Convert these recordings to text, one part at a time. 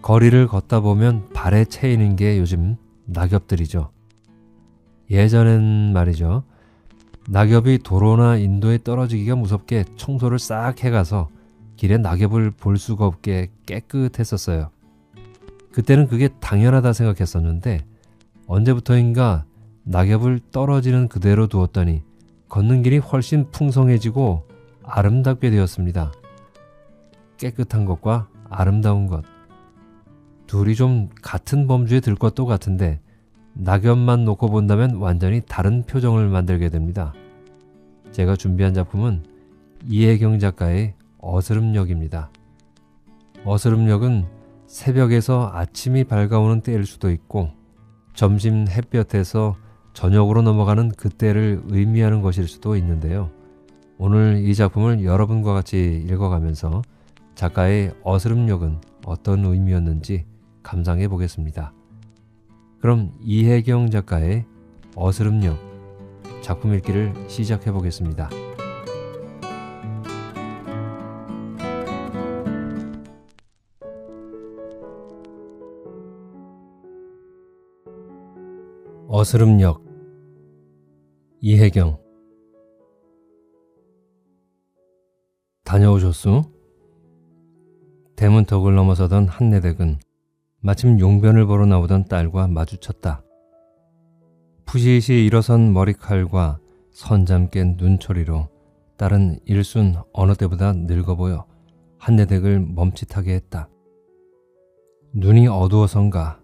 거리를 걷다 보면 발에 채이는 게 요즘 낙엽들이죠. 예전엔 말이죠. 낙엽이 도로나 인도에 떨어지기가 무섭게 청소를 싹 해가서 길에 낙엽을 볼 수가 없게 깨끗했었어요. 그때는 그게 당연하다 생각했었는데 언제부터인가 낙엽을 떨어지는 그대로 두었더니 걷는 길이 훨씬 풍성해지고 아름답게 되었습니다. 깨끗한 것과 아름다운 것. 둘이 좀 같은 범주에 들 것도 같은데 낙엽만 놓고 본다면 완전히 다른 표정을 만들게 됩니다. 제가 준비한 작품은 이혜경 작가의 어스름역입니다. 어스름역은 새벽에서 아침이 밝아오는 때일 수도 있고 점심 햇볕에서 저녁으로 넘어가는 그때를 의미하는 것일 수도 있는데요. 오늘 이 작품을 여러분과 같이 읽어가면서 작가의 어스름역은 어떤 의미였는지 감상해 보겠습니다. 그럼 이혜경 작가의 어스름역 작품 읽기를 시작해 보겠습니다. 어스름역 이혜경. 다녀오셨소? 대문턱을 넘어서던 한내댁은 마침 용변을 보러 나오던 딸과 마주쳤다. 푸시시 일어선 머리칼과 선잠 깬 눈초리로 딸은 일순 어느 때보다 늙어 보여 한내댁을 멈칫하게 했다. 눈이 어두워선가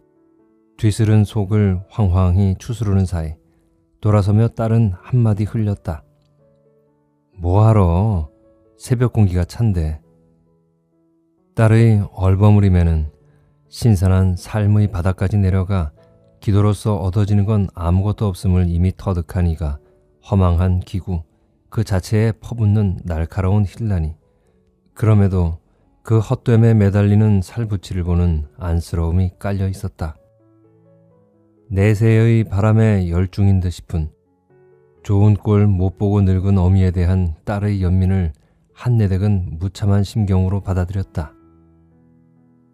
뒤스른 속을 황황히 추스르는 사이 돌아서며 딸은 한마디 흘렸다. 뭐하러? 새벽 공기가 찬데. 딸의 얼버무림에는 신선한 삶의 바닥까지 내려가 기도로서 얻어지는 건 아무것도 없음을 이미 터득한 이가 허망한 기구 그 자체에 퍼붓는 날카로운 힐라니 그럼에도 그 헛됨에 매달리는 살붙이를 보는 안쓰러움이 깔려 있었다. 내세의 바람에 열중인 듯 싶은 좋은 꼴 못 보고 늙은 어미에 대한 딸의 연민을 한내댁은 무참한 심경으로 받아들였다.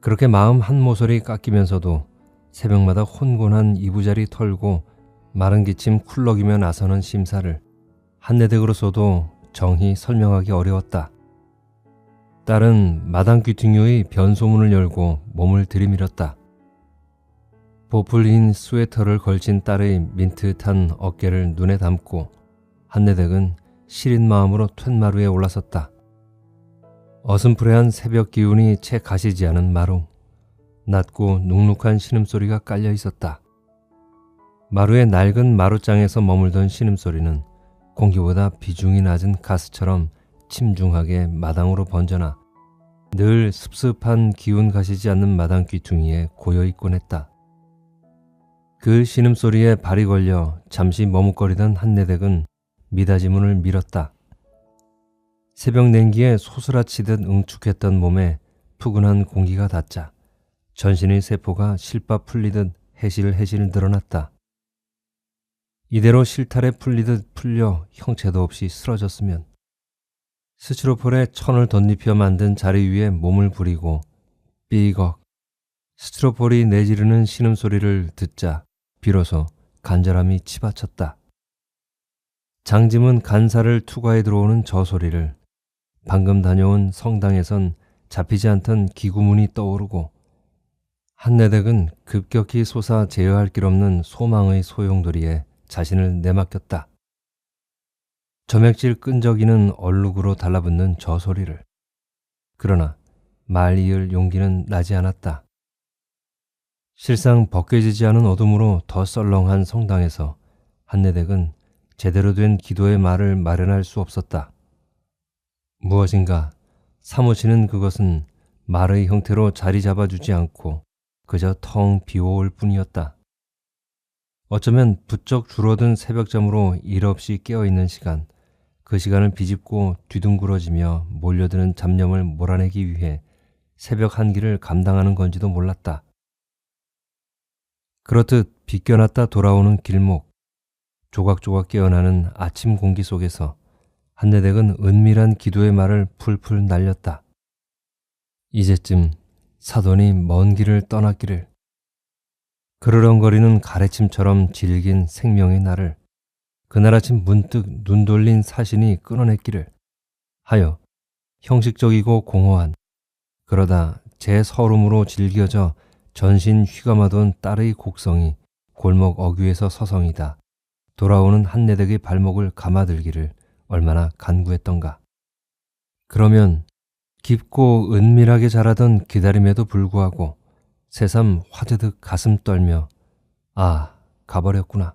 그렇게 마음 한 모서리 깎이면서도 새벽마다 혼곤한 이부자리 털고 마른 기침 쿨럭이며 나서는 심사를 한내댁으로서도 정히 설명하기 어려웠다. 딸은 마당 귀퉁이의 변소문을 열고 몸을 들이밀었다. 보풀 흰 스웨터를 걸친 딸의 민트탄 어깨를 눈에 담고 한내댁은 시린 마음으로 툇마루에 올라섰다. 어슴푸레한 새벽 기운이 채 가시지 않은 마루. 낮고 눅눅한 신음소리가 깔려 있었다. 마루의 낡은 마루장에서 머물던 신음소리는 공기보다 비중이 낮은 가스처럼 침중하게 마당으로 번져나 늘 습습한 기운 가시지 않는 마당 귀퉁이에 고여있곤 했다. 그 신음소리에 발이 걸려 잠시 머뭇거리던 한내댁은 미닫이 문을 밀었다. 새벽 냉기에 소스라치듯 응축했던 몸에 푸근한 공기가 닿자 전신의 세포가 실밥 풀리듯 해실해실 늘어났다. 이대로 실타래 풀리듯 풀려 형체도 없이 쓰러졌으면 스티로폴에 천을 덧입혀 만든 자리 위에 몸을 부리고 삐걱 스티로폴이 내지르는 신음소리를 듣자 비로소 간절함이 치받쳤다. 장짐은 간사를 투과해 들어오는 저 소리를 방금 다녀온 성당에선 잡히지 않던 기구문이 떠오르고 한내댁은 급격히 솟아 제어할 길 없는 소망의 소용돌이에 자신을 내맡겼다. 점액질 끈적이는 얼룩으로 달라붙는 저 소리를. 그러나 말 이을 용기는 나지 않았다. 실상 벗겨지지 않은 어둠으로 더 썰렁한 성당에서 한내댁은 제대로 된 기도의 말을 마련할 수 없었다. 무엇인가 사무치는 그것은 말의 형태로 자리 잡아주지 않고 그저 텅 비워올 뿐이었다. 어쩌면 부쩍 줄어든 새벽잠으로 일 없이 깨어있는 시간, 그 시간을 비집고 뒤둥그러지며 몰려드는 잡념을 몰아내기 위해 새벽 한기를 감당하는 건지도 몰랐다. 그렇듯 비껴났다 돌아오는 길목, 조각조각 깨어나는 아침 공기 속에서 한내댁은 은밀한 기도의 말을 풀풀 날렸다. 이제쯤 사돈이 먼 길을 떠났기를, 그르렁거리는 가래침처럼 질긴 생명의 날을 그날 아침 문득 눈 돌린 사신이 끊어냈기를 하여 형식적이고 공허한, 그러다 제 서름으로 질겨져 전신 휘감아돈 딸의 곡성이 골목 어귀에서 서성이다 돌아오는 한내덕의 발목을 감아들기를 얼마나 간구했던가. 그러면 깊고 은밀하게 자라던 기다림에도 불구하고 새삼 화드득 가슴 떨며 아, 가버렸구나.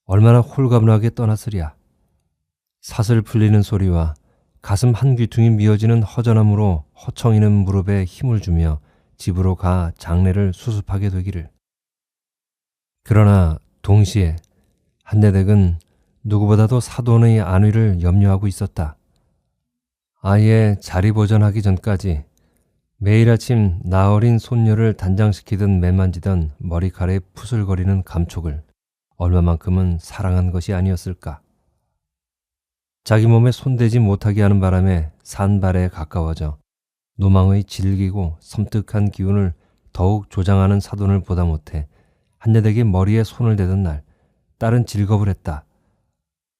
얼마나 홀가분하게 떠났으랴. 사슬 풀리는 소리와 가슴 한 귀퉁이 미어지는 허전함으로 허청이는 무릎에 힘을 주며 집으로 가 장례를 수습하게 되기를. 그러나 동시에 한내댁은 누구보다도 사돈의 안위를 염려하고 있었다. 아예 자리보전하기 전까지 매일 아침 나어린 손녀를 단장시키듯 매만지던 머리카락에 푸슬거리는 감촉을 얼마만큼은 사랑한 것이 아니었을까. 자기 몸에 손대지 못하게 하는 바람에 산발에 가까워져 노망의 질기고 섬뜩한 기운을 더욱 조장하는 사돈을 보다 못해 한내댁이 머리에 손을 대던 날 딸은 질겁을 했다.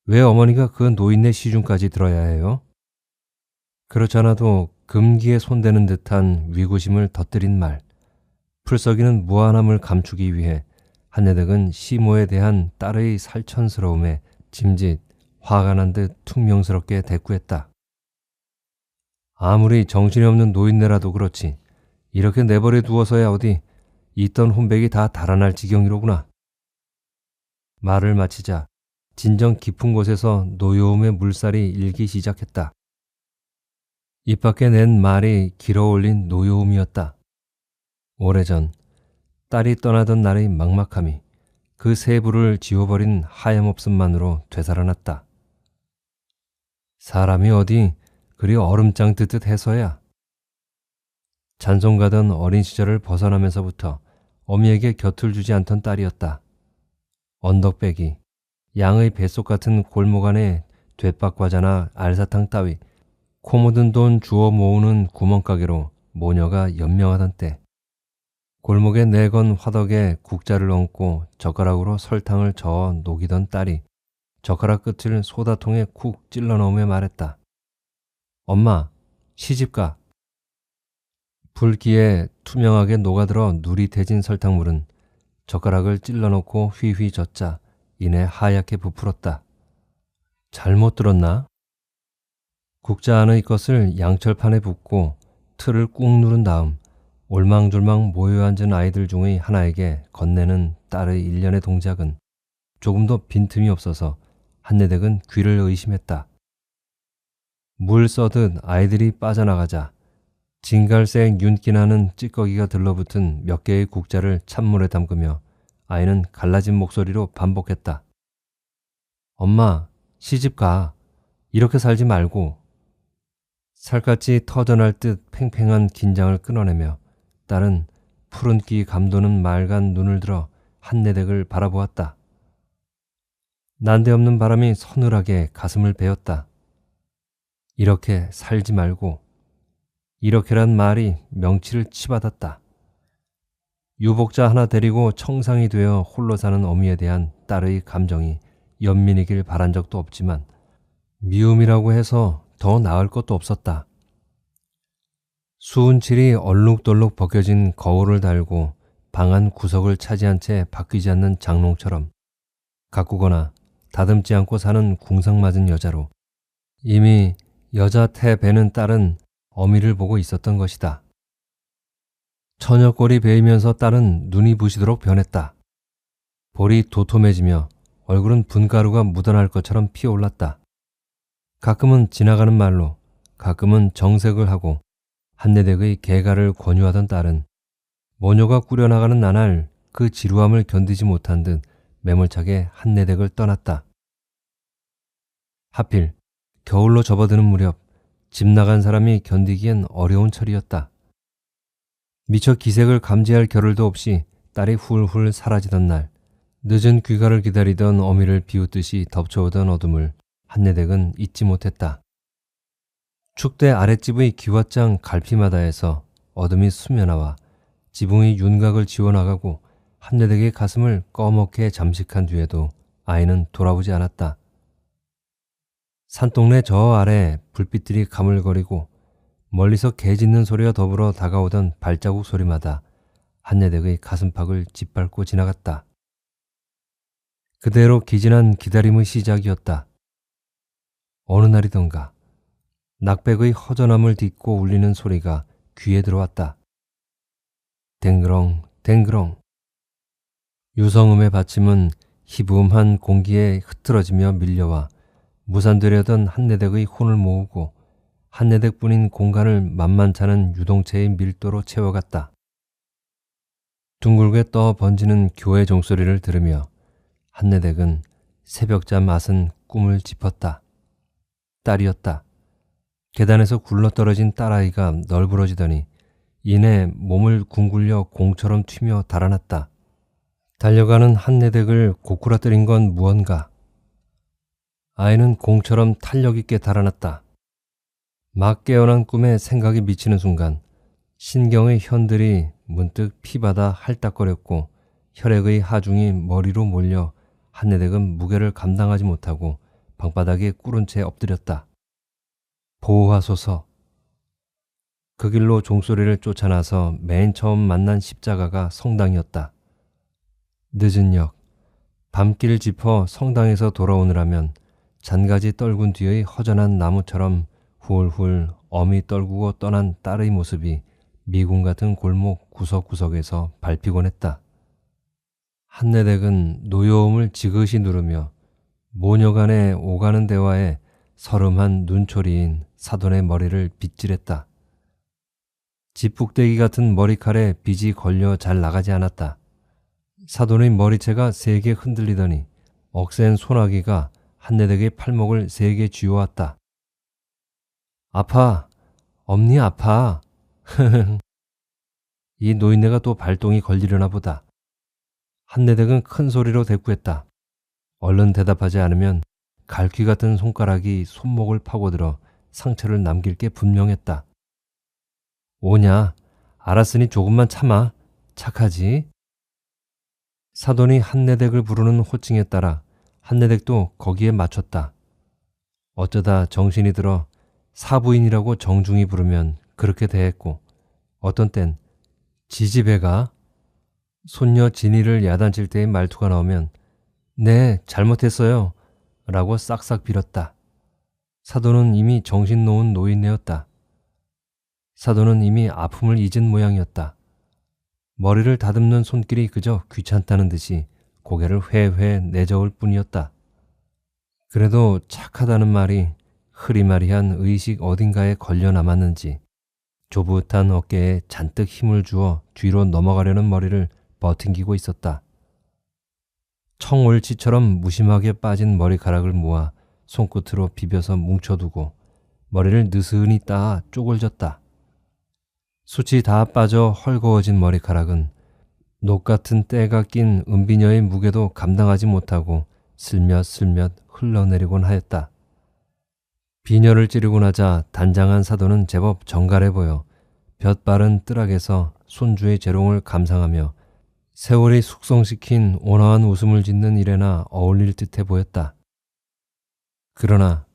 왜 어머니가 그 노인네 시중까지 들어야 해요? 그렇지 않아도 금기에 손대는 듯한 위구심을 덧들인 말, 풀썩이는 무한함을 감추기 위해 한내덕은 시모에 대한 딸의 살천스러움에 짐짓 화가 난 듯 퉁명스럽게 대꾸했다. 아무리 정신이 없는 노인네라도 그렇지 이렇게 내버려 두어서야 어디 있던 혼백이 다 달아날 지경이로구나. 말을 마치자 진정 깊은 곳에서 노여움의 물살이 일기 시작했다. 입 밖에 낸 말이 길어올린 노여움이었다. 오래전 딸이 떠나던 날의 막막함이 그 세부를 지워버린 하염없음만으로 되살아났다. 사람이 어디 그리 얼음장 뜨듯 해서야. 잔송 가던 어린 시절을 벗어나면서부터 어미에게 곁을 주지 않던 딸이었다. 언덕배기, 양의 뱃속 같은 골목 안에 되박과자나 알사탕 따위 코 묻은 돈 주워 모으는 구멍가게로 모녀가 연명하던 때, 골목에 내건 화덕에 국자를 얹고 젓가락으로 설탕을 저어 녹이던 딸이 젓가락 끝을 소다통에 쿡 찔러 넣으며 말했다. 엄마, 시집가. 불기에 투명하게 녹아들어 누릿해진 설탕물은 젓가락을 찔러 넣고 휘휘 젓자 이내 하얗게 부풀었다. 잘못 들었나? 국자 안의 것을 양철판에 붓고 틀을 꾹 누른 다음 올망졸망 모여 앉은 아이들 중의 하나에게 건네는 딸의 일련의 동작은 조금도 빈틈이 없어서 한내댁은 귀를 의심했다. 물 써듯 아이들이 빠져나가자 진갈색 윤기나는 찌꺼기가 들러붙은 몇 개의 국자를 찬물에 담그며 아이는 갈라진 목소리로 반복했다. 엄마, 시집 가. 이렇게 살지 말고. 살갗이 터져날 듯 팽팽한 긴장을 끊어내며 딸은 푸른기 감도는 맑은 눈을 들어 한내댁을 바라보았다. 난데없는 바람이 서늘하게 가슴을 베었다. 이렇게 살지 말고. 이렇게란 말이 명치를 치받았다. 유복자 하나 데리고 청상이 되어 홀로 사는 어미에 대한 딸의 감정이 연민이길 바란 적도 없지만 미움이라고 해서 더 나을 것도 없었다. 수은칠이 얼룩덜룩 벗겨진 거울을 달고 방 안 구석을 차지한 채 바뀌지 않는 장롱처럼 가꾸거나 다듬지 않고 사는 궁상맞은 여자로 이미 여자 태 베는 딸은 어미를 보고 있었던 것이다. 처녀꼴이 베이면서 딸은 눈이 부시도록 변했다. 볼이 도톰해지며 얼굴은 분가루가 묻어날 것처럼 피어올랐다. 가끔은 지나가는 말로, 가끔은 정색을 하고 한내댁의 개가를 권유하던 딸은 모녀가 꾸려나가는 나날 그 지루함을 견디지 못한 듯 매몰차게 한내댁을 떠났다. 하필 겨울로 접어드는 무렵 집 나간 사람이 견디기엔 어려운 철이었다. 미처 기색을 감지할 겨를도 없이 딸이 훌훌 사라지던 날, 늦은 귀가를 기다리던 어미를 비웃듯이 덮쳐오던 어둠을 한내댁은 잊지 못했다. 축대 아랫집의 기왓장 갈피마다에서 어둠이 스며나와 지붕의 윤곽을 지워나가고 한내댁의 가슴을 꺼멓게 잠식한 뒤에도 아이는 돌아보지 않았다. 산동네 저 아래 불빛들이 가물거리고 멀리서 개 짖는 소리와 더불어 다가오던 발자국 소리마다 한내댁의 가슴팍을 짓밟고 지나갔다. 그대로 기진한 기다림의 시작이었다. 어느 날이던가 낙백의 허전함을 딛고 울리는 소리가 귀에 들어왔다. 댕그렁 댕그렁. 유성음의 받침은 희부음한 공기에 흐트러지며 밀려와 무산되려던 한내댁의 혼을 모으고 한내댁뿐인 공간을 만만찮은 유동체의 밀도로 채워갔다. 둥글게 떠 번지는 교회 종소리를 들으며 한내댁은 새벽잠 앗은 꿈을 짚었다. 딸이었다. 계단에서 굴러떨어진 딸아이가 널브러지더니 이내 몸을 궁굴려 공처럼 튀며 달아났다. 달려가는 한내댁을 고꾸라뜨린 건 무언가. 아이는 공처럼 탄력있게 달아났다. 막 깨어난 꿈에 생각이 미치는 순간 신경의 현들이 문득 피바다 할딱거렸고 혈액의 하중이 머리로 몰려 한내댁은 무게를 감당하지 못하고 방바닥에 꿇은 채 엎드렸다. 보호하소서. 그 길로 종소리를 쫓아나서 맨 처음 만난 십자가가 성당이었다. 늦은 역, 밤길 짚어 성당에서 돌아오느라면 잔가지 떨군 뒤의 허전한 나무처럼 훌훌 어미 떨구고 떠난 딸의 모습이 미군 같은 골목 구석구석에서 밟히곤 했다. 한내댁은 노여움을 지그시 누르며 모녀 간의 오가는 대화에 서름한 눈초리인 사돈의 머리를 빗질했다. 지푹대기 같은 머리칼에 빗이 걸려 잘 나가지 않았다. 사돈의 머리채가 세게 흔들리더니 억센 소나기가 한내댁의 팔목을 세게 쥐어왔다. 아파. 엄니 아파. 이 노인네가 또 발동이 걸리려나 보다. 한내댁은 큰 소리로 대꾸했다. 얼른 대답하지 않으면 갈퀴 같은 손가락이 손목을 파고들어 상처를 남길 게 분명했다. 오냐. 알았으니 조금만 참아. 착하지? 사돈이 한내댁을 부르는 호칭에 따라 한내댁도 거기에 맞췄다. 어쩌다 정신이 들어 사부인이라고 정중히 부르면 그렇게 대했고 어떤 땐 지지배가 손녀 진이를 야단칠 때의 말투가 나오면 네, 잘못했어요 라고 싹싹 빌었다. 사돈은 이미 정신 놓은 노인네였다. 사돈은 이미 아픔을 잊은 모양이었다. 머리를 다듬는 손길이 그저 귀찮다는 듯이 고개를 회회 내저을 뿐이었다. 그래도 착하다는 말이 흐리마리한 의식 어딘가에 걸려 남았는지 조붓한 어깨에 잔뜩 힘을 주어 뒤로 넘어가려는 머리를 버팅기고 있었다. 청올치처럼 무심하게 빠진 머리카락을 모아 손끝으로 비벼서 뭉쳐두고 머리를 느슨히 따 쪼글졌다. 숱이 다 빠져 헐거워진 머리카락은 녹 같은 때가 낀 은비녀의 무게도 감당하지 못하고 슬며슬며 흘러내리곤 하였다. 비녀를 찌르고 나자 단장한 사돈은 제법 정갈해 보여 볕바른 뜰악에서 손주의 재롱을 감상하며 세월이 숙성시킨 온화한 웃음을 짓는 일에나 어울릴 듯해 보였다. 그러나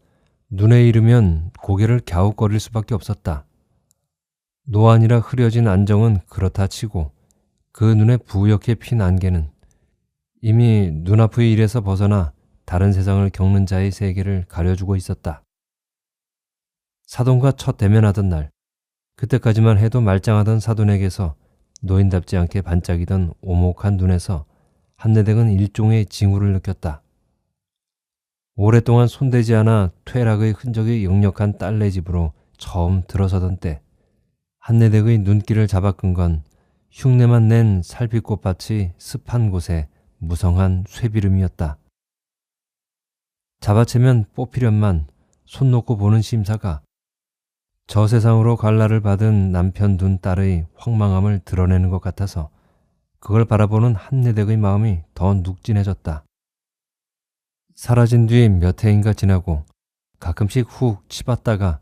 눈에 이르면 고개를 갸웃거릴 수밖에 없었다. 노안이라 흐려진 안정은 그렇다 치고 그 눈에 부옇게 핀 안개는 이미 눈앞의 일에서 벗어나 다른 세상을 겪는 자의 세계를 가려주고 있었다. 사돈과 첫 대면하던 날, 그때까지만 해도 말짱하던 사돈에게서 노인답지 않게 반짝이던 오목한 눈에서 한내댁은 일종의 징후를 느꼈다. 오랫동안 손대지 않아 퇴락의 흔적이 역력한 딸네 집으로 처음 들어서던 때 한내댁의 눈길을 잡아끈 건 흉내만 낸 살피꽃밭이 습한 곳에 무성한 쇠비름이었다. 잡아채면 뽑히련만 손 놓고 보는 심사가 저 세상으로 갈라를 받은 남편 둔 딸의 황망함을 드러내는 것 같아서 그걸 바라보는 한내댁의 마음이 더 눅진해졌다. 사라진 뒤 몇 해인가 지나고 가끔씩 훅 치봤다가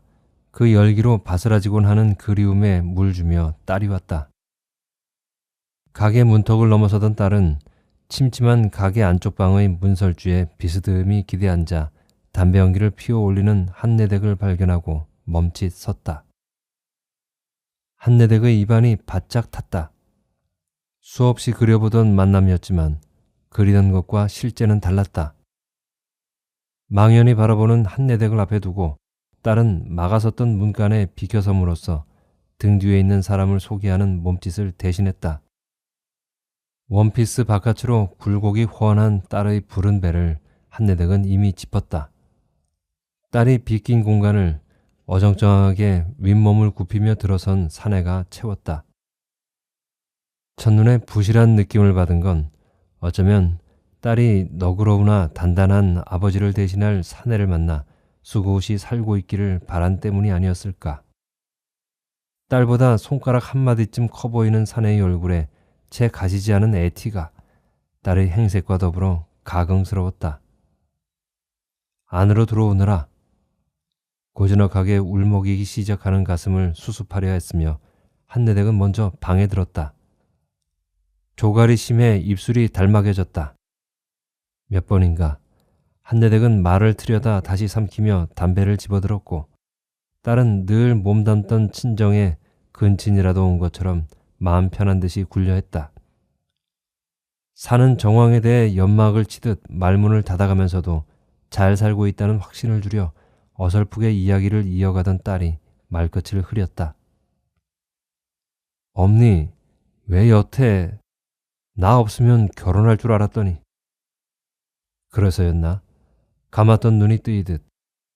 그 열기로 바스라지곤 하는 그리움에 물 주며 딸이 왔다. 가게 문턱을 넘어서던 딸은 침침한 가게 안쪽 방의 문설주에 비스듬히 기대 앉아 담배 연기를 피워 올리는 한내댁을 발견하고 멈칫 섰다. 한내댁의 입안이 바짝 탔다. 수없이 그려보던 만남이었지만 그리던 것과 실제는 달랐다. 망연히 바라보는 한내댁을 앞에 두고 딸은 막아섰던 문간에 비켜섬으로써 등 뒤에 있는 사람을 소개하는 몸짓을 대신했다. 원피스 바깥으로 굴곡이 훤한 딸의 푸른 배를 한내댁은 이미 짚었다. 딸이 비낀 공간을 어정쩡하게 윗몸을 굽히며 들어선 사내가 채웠다. 첫눈에 부실한 느낌을 받은 건 어쩌면 딸이 너그러우나 단단한 아버지를 대신할 사내를 만나 수고없이 살고 있기를 바란 때문이 아니었을까. 딸보다 손가락 한마디쯤 커 보이는 사내의 얼굴에 채 가시지 않은 애티가 딸의 행색과 더불어 가긍스러웠다. 안으로 들어오너라. 고즈넉하게 울먹이기 시작하는 가슴을 수습하려 했으며 한내댁은 먼저 방에 들었다. 조갈이 심해 입술이 달막해졌다. 몇 번인가 한내댁은 말을 트려다 다시 삼키며 담배를 집어들었고 딸은 늘 몸담던 친정에 근친이라도 온 것처럼 마음 편한 듯이 굴려했다. 사는 정황에 대해 연막을 치듯 말문을 닫아가면서도 잘 살고 있다는 확신을 주려 어설프게 이야기를 이어가던 딸이 말끝을 흐렸다. 엄니, 왜 여태 나 없으면 결혼할 줄 알았더니. 그래서였나? 감았던 눈이 뜨이듯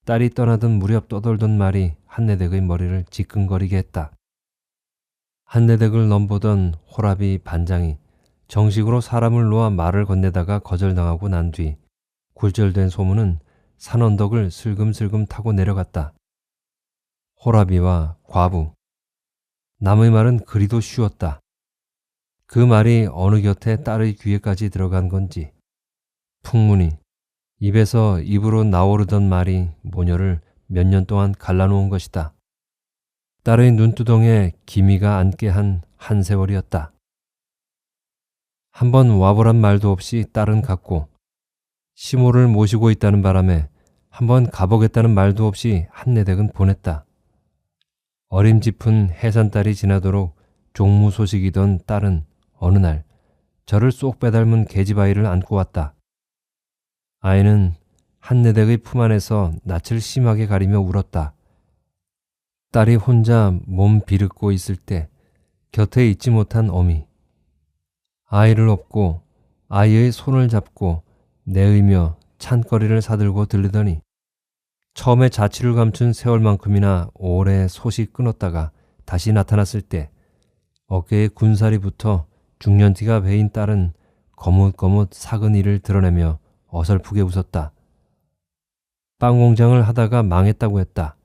딸이 떠나던 무렵 떠돌던 말이 한내댁의 머리를 지끈거리게 했다. 한내댁을 넘보던 호라비 반장이 정식으로 사람을 놓아 말을 건네다가 거절당하고 난 뒤 굴절된 소문은 산 언덕을 슬금슬금 타고 내려갔다. 호라비와 과부. 남의 말은 그리도 쉬웠다. 그 말이 어느 곁에 딸의 귀에까지 들어간 건지 풍문이 입에서 입으로 나오르던 말이 모녀를 몇 년 동안 갈라놓은 것이다. 딸의 눈두덩에 기미가 앉게 한 한세월이었다. 한번 와보란 말도 없이 딸은 갔고 시모를 모시고 있다는 바람에 한번 가보겠다는 말도 없이 한내댁은 보냈다. 어림짚은 해산달이 지나도록 종무 소식이던 딸은 어느 날 저를 쏙 빼닮은 계집아이를 안고 왔다. 아이는 한내댁의 품 안에서 낯을 심하게 가리며 울었다. 딸이 혼자 몸 비르고 있을 때 곁에 있지 못한 어미. 아이를 업고 아이의 손을 잡고 내의며 찬거리를 사들고 들르더니 처음에 자취를 감춘 세월만큼이나 오래 솥이 끊었다가 다시 나타났을 때 어깨에 군살이 붙어 중년티가 배인 딸은 거뭇거뭇 삭은 이를 드러내며 어설프게 웃었다. 빵 공장을 하다가 망했다고 했다.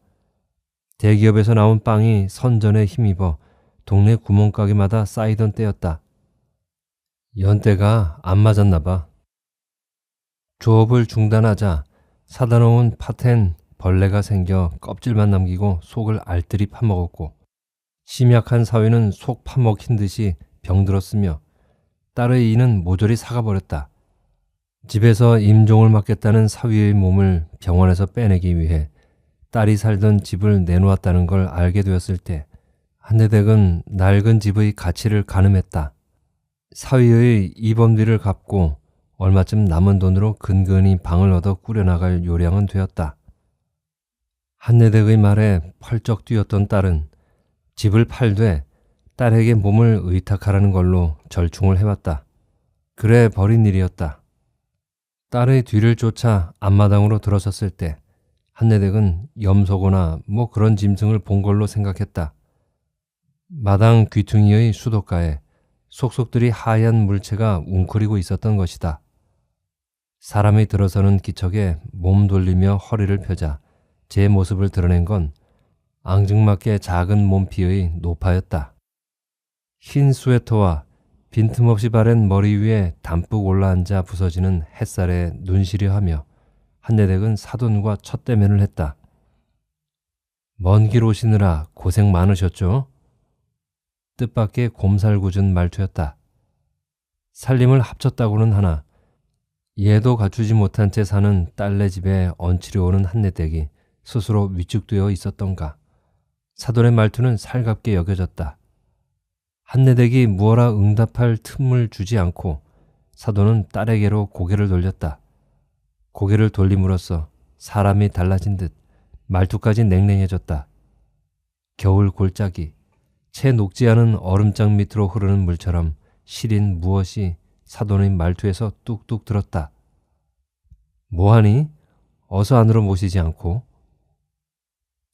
대기업에서 나온 빵이 선전에 힘입어 동네 구멍가게마다 쌓이던 때였다. 연대가 안 맞았나 봐. 조업을 중단하자 사다 놓은 팥엔 벌레가 생겨 껍질만 남기고 속을 알뜰히 파먹었고 심약한 사위는 속 파먹힌 듯이 병들었으며 딸의 이는 모조리 사가버렸다. 집에서 임종을 맡겠다는 사위의 몸을 병원에서 빼내기 위해 딸이 살던 집을 내놓았다는 걸 알게 되었을 때 한내댁은 낡은 집의 가치를 가늠했다. 사위의 입원비를 갚고 얼마쯤 남은 돈으로 근근히 방을 얻어 꾸려나갈 요량은 되었다. 한내댁의 말에 펄쩍 뛰었던 딸은 집을 팔되 딸에게 몸을 의탁하라는 걸로 절충을 해왔다. 그래 버린 일이었다. 딸의 뒤를 쫓아 앞마당으로 들어섰을 때 한내댁은 염소거나 뭐 그런 짐승을 본 걸로 생각했다. 마당 귀퉁이의 수도가에 속속들이 하얀 물체가 웅크리고 있었던 것이다. 사람이 들어서는 기척에 몸 돌리며 허리를 펴자 제 모습을 드러낸 건 앙증맞게 작은 몸피의 노파였다. 흰 스웨터와 빈틈없이 바랜 머리 위에 담뿍 올라앉아 부서지는 햇살에 눈시려하며 한내댁은 사돈과 첫 대면을 했다. 먼 길 오시느라 고생 많으셨죠? 뜻밖의 곰살궂은 말투였다. 살림을 합쳤다고는 하나 얘도 갖추지 못한 채 사는 딸네 집에 얹히려 오는 한내댁이 스스로 위축되어 있었던가. 사돈의 말투는 살갑게 여겨졌다. 한내댁이 무어라 응답할 틈을 주지 않고 사돈은 딸에게로 고개를 돌렸다. 고개를 돌림으로써 사람이 달라진 듯 말투까지 냉랭해졌다. 겨울 골짜기, 채 녹지 않은 얼음장 밑으로 흐르는 물처럼 시린 무엇이 사돈의 말투에서 뚝뚝 들었다. 뭐하니? 어서 안으로 모시지 않고.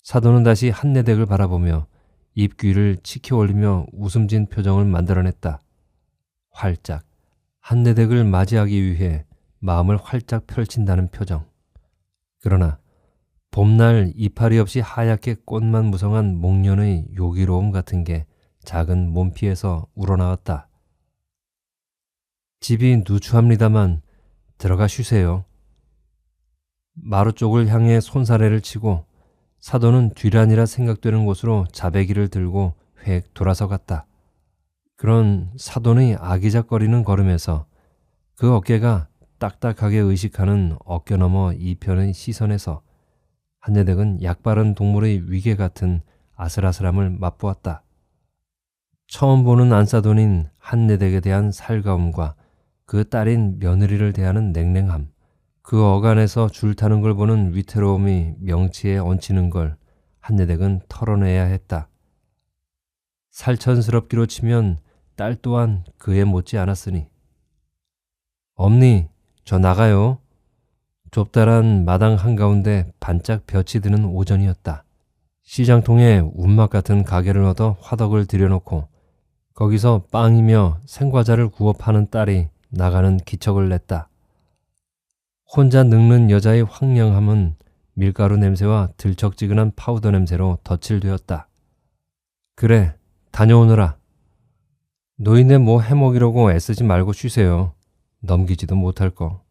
사돈은 다시 한내댁을 바라보며 입귀를 치켜 올리며 웃음진 표정을 만들어냈다. 활짝 한내댁을 맞이하기 위해 마음을 활짝 펼친다는 표정. 그러나 봄날 이파리 없이 하얗게 꽃만 무성한 목련의 요기로움 같은 게 작은 몸피에서 우러나왔다. 집이 누추합니다만 들어가 쉬세요. 마루 쪽을 향해 손사래를 치고 사돈은 뒤란이라 생각되는 곳으로 자배기를 들고 획 돌아서 갔다. 그런 사돈의 아기작거리는 걸음에서 그 어깨가 딱딱하게 의식하는 어깨 너머 이편의 시선에서 한내댁은 약바른 동물의 위계 같은 아슬아슬함을 맛보았다. 처음 보는 안사돈인 한내댁에 대한 살가움과 그 딸인 며느리를 대하는 냉랭함, 그 어간에서 줄 타는 걸 보는 위태로움이 명치에 얹히는 걸 한내댁은 털어내야 했다. 살천스럽기로 치면 딸 또한 그에 못지 않았으니. 엄니, 저 나가요. 좁다란 마당 한가운데 반짝 볕이 드는 오전이었다. 시장통에 운막 같은 가게를 얻어 화덕을 들여놓고 거기서 빵이며 생과자를 구워 파는 딸이 나가는 기척을 냈다. 혼자 늙는 여자의 황량함은 밀가루 냄새와 들쩍지근한 파우더 냄새로 덧칠되었다. 그래, 다녀오너라. 노인네 뭐 해먹이려고 애쓰지 말고 쉬세요. 넘기지도 못할 거.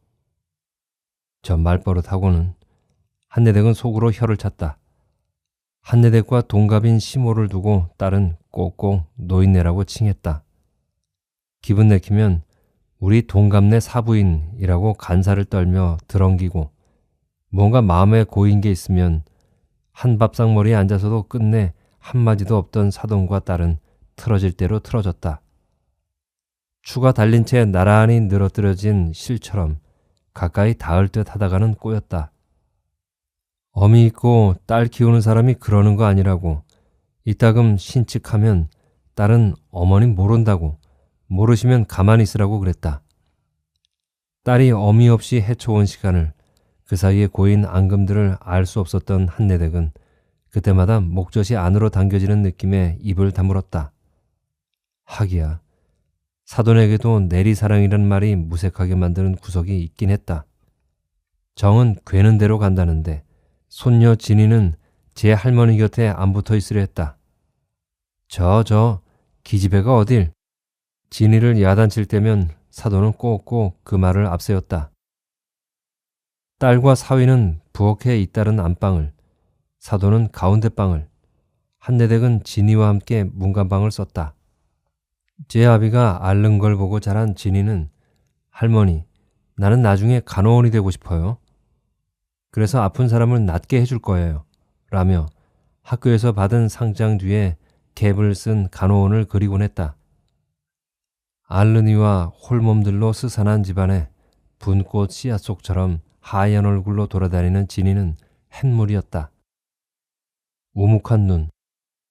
저 말버릇하고는. 한내댁은 속으로 혀를 찼다. 한내댁과 동갑인 시모를 두고 딸은 꼭꼭 노인네라고 칭했다. 기분 내키면 우리 동갑네 사부인이라고 간사를 떨며 드렁기고 뭔가 마음에 고인 게 있으면 한 밥상머리에 앉아서도 끝내 한마디도 없던 사돈과 딸은 틀어질 대로 틀어졌다. 추가 달린 채 나란히 늘어뜨려진 실처럼 가까이 닿을 듯 하다가는 꼬였다. 어미 있고 딸 키우는 사람이 그러는 거 아니라고. 이따금 신칙하면 딸은 어머니 모른다고. 모르시면 가만히 있으라고 그랬다. 딸이 어미 없이 헤쳐온 시간을, 그 사이에 고인 앙금들을 알 수 없었던 한내댁은 그때마다 목젖이 안으로 당겨지는 느낌에 입을 다물었다. 하기야, 사돈에게도 내리사랑이란 말이 무색하게 만드는 구석이 있긴 했다. 정은 괴는 대로 간다는데 손녀 진이는 제 할머니 곁에 안 붙어 있으려 했다. 기집애가 어딜. 진이를 야단칠 때면 사돈은 꼭꼭 그 말을 앞세웠다. 딸과 사위는 부엌에 잇따른 안방을, 사돈은 가운데 방을, 한내댁은 진이와 함께 문간방을 썼다. 제 아비가 앓는 걸 보고 자란 진이는 할머니, 나는 나중에 간호원이 되고 싶어요. 그래서 아픈 사람을 낫게 해줄 거예요. 라며 학교에서 받은 상장 뒤에 갭을 쓴 간호원을 그리곤 했다. 앓느니와 홀몸들로 스산한 집안에 분꽃 씨앗 속처럼 하얀 얼굴로 돌아다니는 진이는 햇물이었다. 우묵한 눈,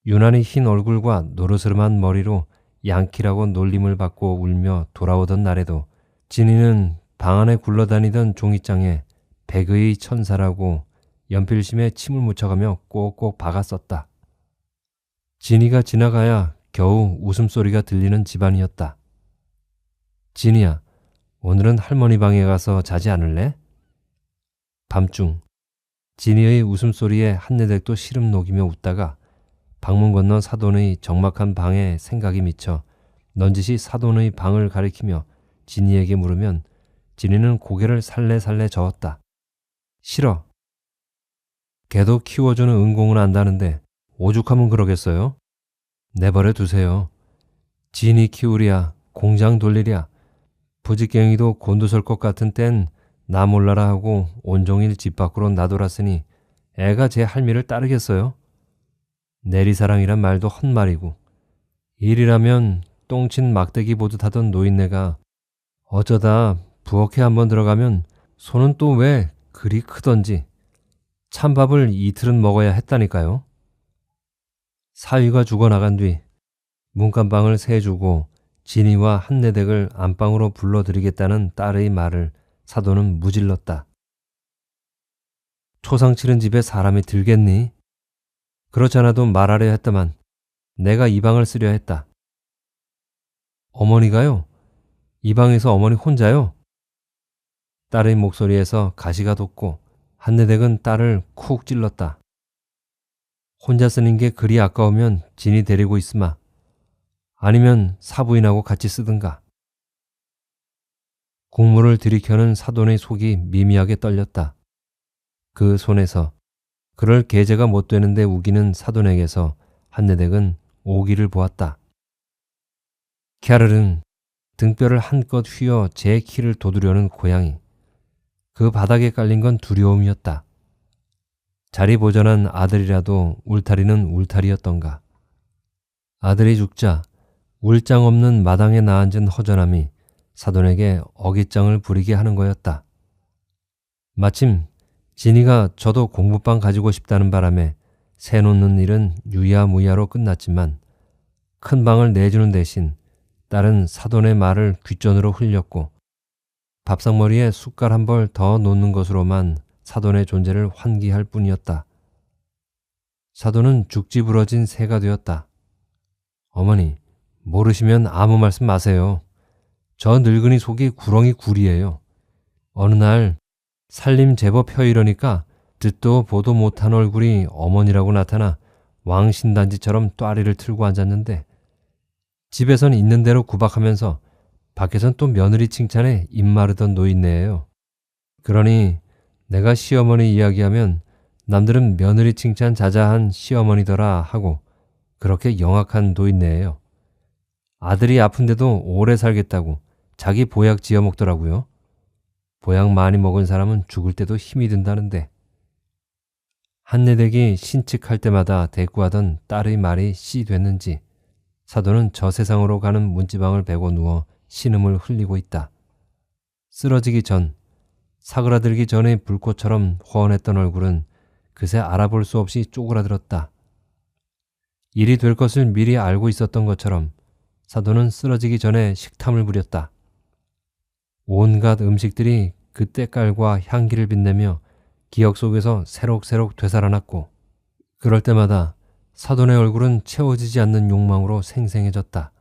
유난히 흰 얼굴과 노르스름한 머리로 양키라고 놀림을 받고 울며 돌아오던 날에도 진이는 방 안에 굴러다니던 종이장에 백의 천사라고 연필심에 침을 묻혀가며 꼭꼭 박았었다. 진이가 지나가야 겨우 웃음소리가 들리는 집안이었다. 진이야, 오늘은 할머니 방에 가서 자지 않을래? 밤중 진이의 웃음소리에 한내댁도 시름 녹이며 웃다가 방문 건너 사돈의 적막한 방에 생각이 미쳐 넌지시 사돈의 방을 가리키며 진이에게 물으면 진이는 고개를 살래살래 저었다. 싫어. 개도 키워주는 은공은 안다는데 오죽하면 그러겠어요? 내버려 두세요. 진이 키우랴 공장 돌리랴 부지깽이도 곤두설 것 같은 땐 나 몰라라 하고 온종일 집 밖으로 나돌았으니 애가 제 할미를 따르겠어요? 내리사랑이란 말도 헛말이고 일이라면 똥친 막대기 보듯 하던 노인네가 어쩌다 부엌에 한번 들어가면 손은 또 왜 그리 크던지 찬밥을 이틀은 먹어야 했다니까요. 사위가 죽어나간 뒤 문간방을 세주고 진이와 한내댁을 안방으로 불러들이겠다는 딸의 말을 사돈은 무질렀다. 초상 치른 집에 사람이 들겠니? 그렇지 않아도 말하려 했다만 내가 이 방을 쓰려 했다. 어머니가요? 이 방에서 어머니 혼자요? 딸의 목소리에서 가시가 돋고 한내댁은 딸을 쿡 찔렀다. 혼자 쓰는 게 그리 아까우면 진이 데리고 있으마. 아니면 사부인하고 같이 쓰든가. 국물을 들이켜는 사돈의 속이 미미하게 떨렸다. 그 손에서 그럴 계제가 못 되는데 우기는 사돈에게서 한내댁은 오기를 보았다. 캬르릉 등뼈를 한껏 휘어 제 키를 돋우려는 고양이. 그 바닥에 깔린 건 두려움이었다. 자리 보전한 아들이라도 울타리는 울타리였던가. 아들이 죽자 울장 없는 마당에 나앉은 허전함이 사돈에게 어깃장을 부리게 하는 거였다. 마침 진이가 저도 공부방 가지고 싶다는 바람에 새놓는 일은 유야무야로 끝났지만 큰 방을 내주는 대신 딸은 사돈의 말을 귓전으로 흘렸고 밥상머리에 숟갈 한 벌 더 놓는 것으로만 사돈의 존재를 환기할 뿐이었다. 사돈은 죽지 부러진 새가 되었다. 어머니, 모르시면 아무 말씀 마세요. 저 늙은이 속이 구렁이 굴이에요. 어느 날 살림 제법 펴이러니까 듣도 보도 못한 얼굴이 어머니라고 나타나 왕신단지처럼 또아리를 틀고 앉았는데 집에선 있는 대로 구박하면서 밖에선 또 며느리 칭찬에 입 마르던 노인네예요. 그러니 내가 시어머니 이야기하면 남들은 며느리 칭찬 자자한 시어머니더라 하고 그렇게 영악한 노인네예요. 아들이 아픈데도 오래 살겠다고 자기 보약 지어 먹더라고요. 보약 많이 먹은 사람은 죽을 때도 힘이 든다는데. 한내댁이 신측할 때마다 대꾸하던 딸의 말이 씨 됐는지 사돈은 저 세상으로 가는 문지방을 베고 누워 신음을 흘리고 있다. 쓰러지기 전, 사그라들기 전의 불꽃처럼 훤했던 얼굴은 그새 알아볼 수 없이 쪼그라들었다. 일이 될 것을 미리 알고 있었던 것처럼 사돈은 쓰러지기 전에 식탐을 부렸다. 온갖 음식들이 그 때깔과 향기를 빛내며 기억 속에서 새록새록 되살아났고 그럴 때마다 사돈의 얼굴은 채워지지 않는 욕망으로 생생해졌다.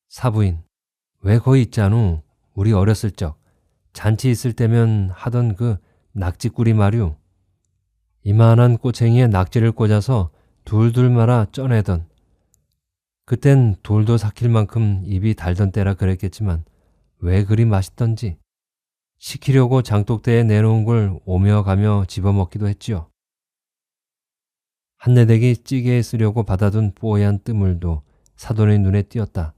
사부인, 왜 거기 있잖우? 우리 어렸을 적 잔치 있을 때면 하던 그 낙지꾸리 말유. 이만한 꼬챙이에 낙지를 꽂아서 둘둘 말아 쪄내던. 그땐 돌도 삭힐 만큼 입이 달던 때라 그랬겠지만 왜 그리 맛있던지 시키려고 장독대에 내놓은 걸 오며 가며 집어먹기도 했지요. 한내댁이 찌개에 쓰려고 받아둔 뽀얀 뜨물도 사돈의 눈에 띄었다.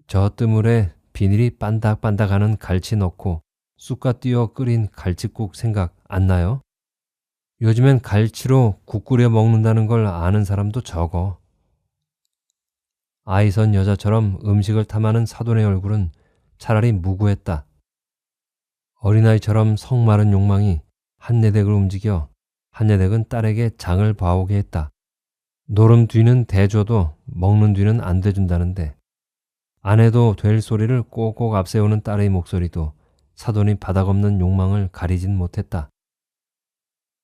저 뜨물에 비닐이 반닥반닥하는 갈치 넣고 쑥갓 띄어 끓인 갈치국 생각 안 나요? 요즘엔 갈치로 국 끓여 먹는다는 걸 아는 사람도 적어. 아이선 여자처럼 음식을 탐하는 사돈의 얼굴은 차라리 무구했다. 어린아이처럼 성마른 욕망이 한내댁을 움직여 한내댁은 딸에게 장을 봐오게 했다. 노름 뒤는 대줘도 먹는 뒤는 안 대준다는데 안 해도 될 소리를 꼭꼭 앞세우는 딸의 목소리도 사돈이 바닥없는 욕망을 가리진 못했다.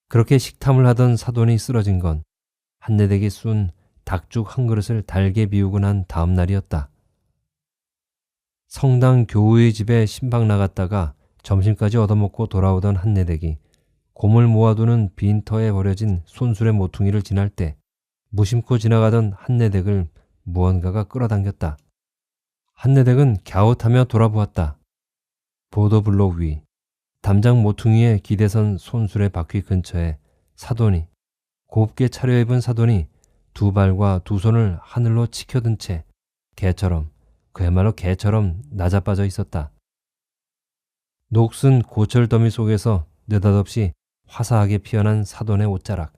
그렇게 식탐을 하던 사돈이 쓰러진 건 한내댁이 쏜 닭죽 한 그릇을 달게 비우고 난 다음 날이었다. 성당 교우의 집에 신방 나갔다가 점심까지 얻어먹고 돌아오던 한내댁이 곰을 모아두는 빈터에 버려진 손수레 모퉁이를 지날 때 무심코 지나가던 한내댁을 무언가가 끌어당겼다. 한내댁은 갸웃하며 돌아보았다. 보도블록 위 담장 모퉁이에 기대선 손수레 바퀴 근처에 사돈이, 곱게 차려입은 사돈이 두 발과 두 손을 하늘로 치켜든 채 개처럼, 그야말로 개처럼 낮아빠져 있었다. 녹슨 고철더미 속에서 느닷없이 화사하게 피어난 사돈의 옷자락,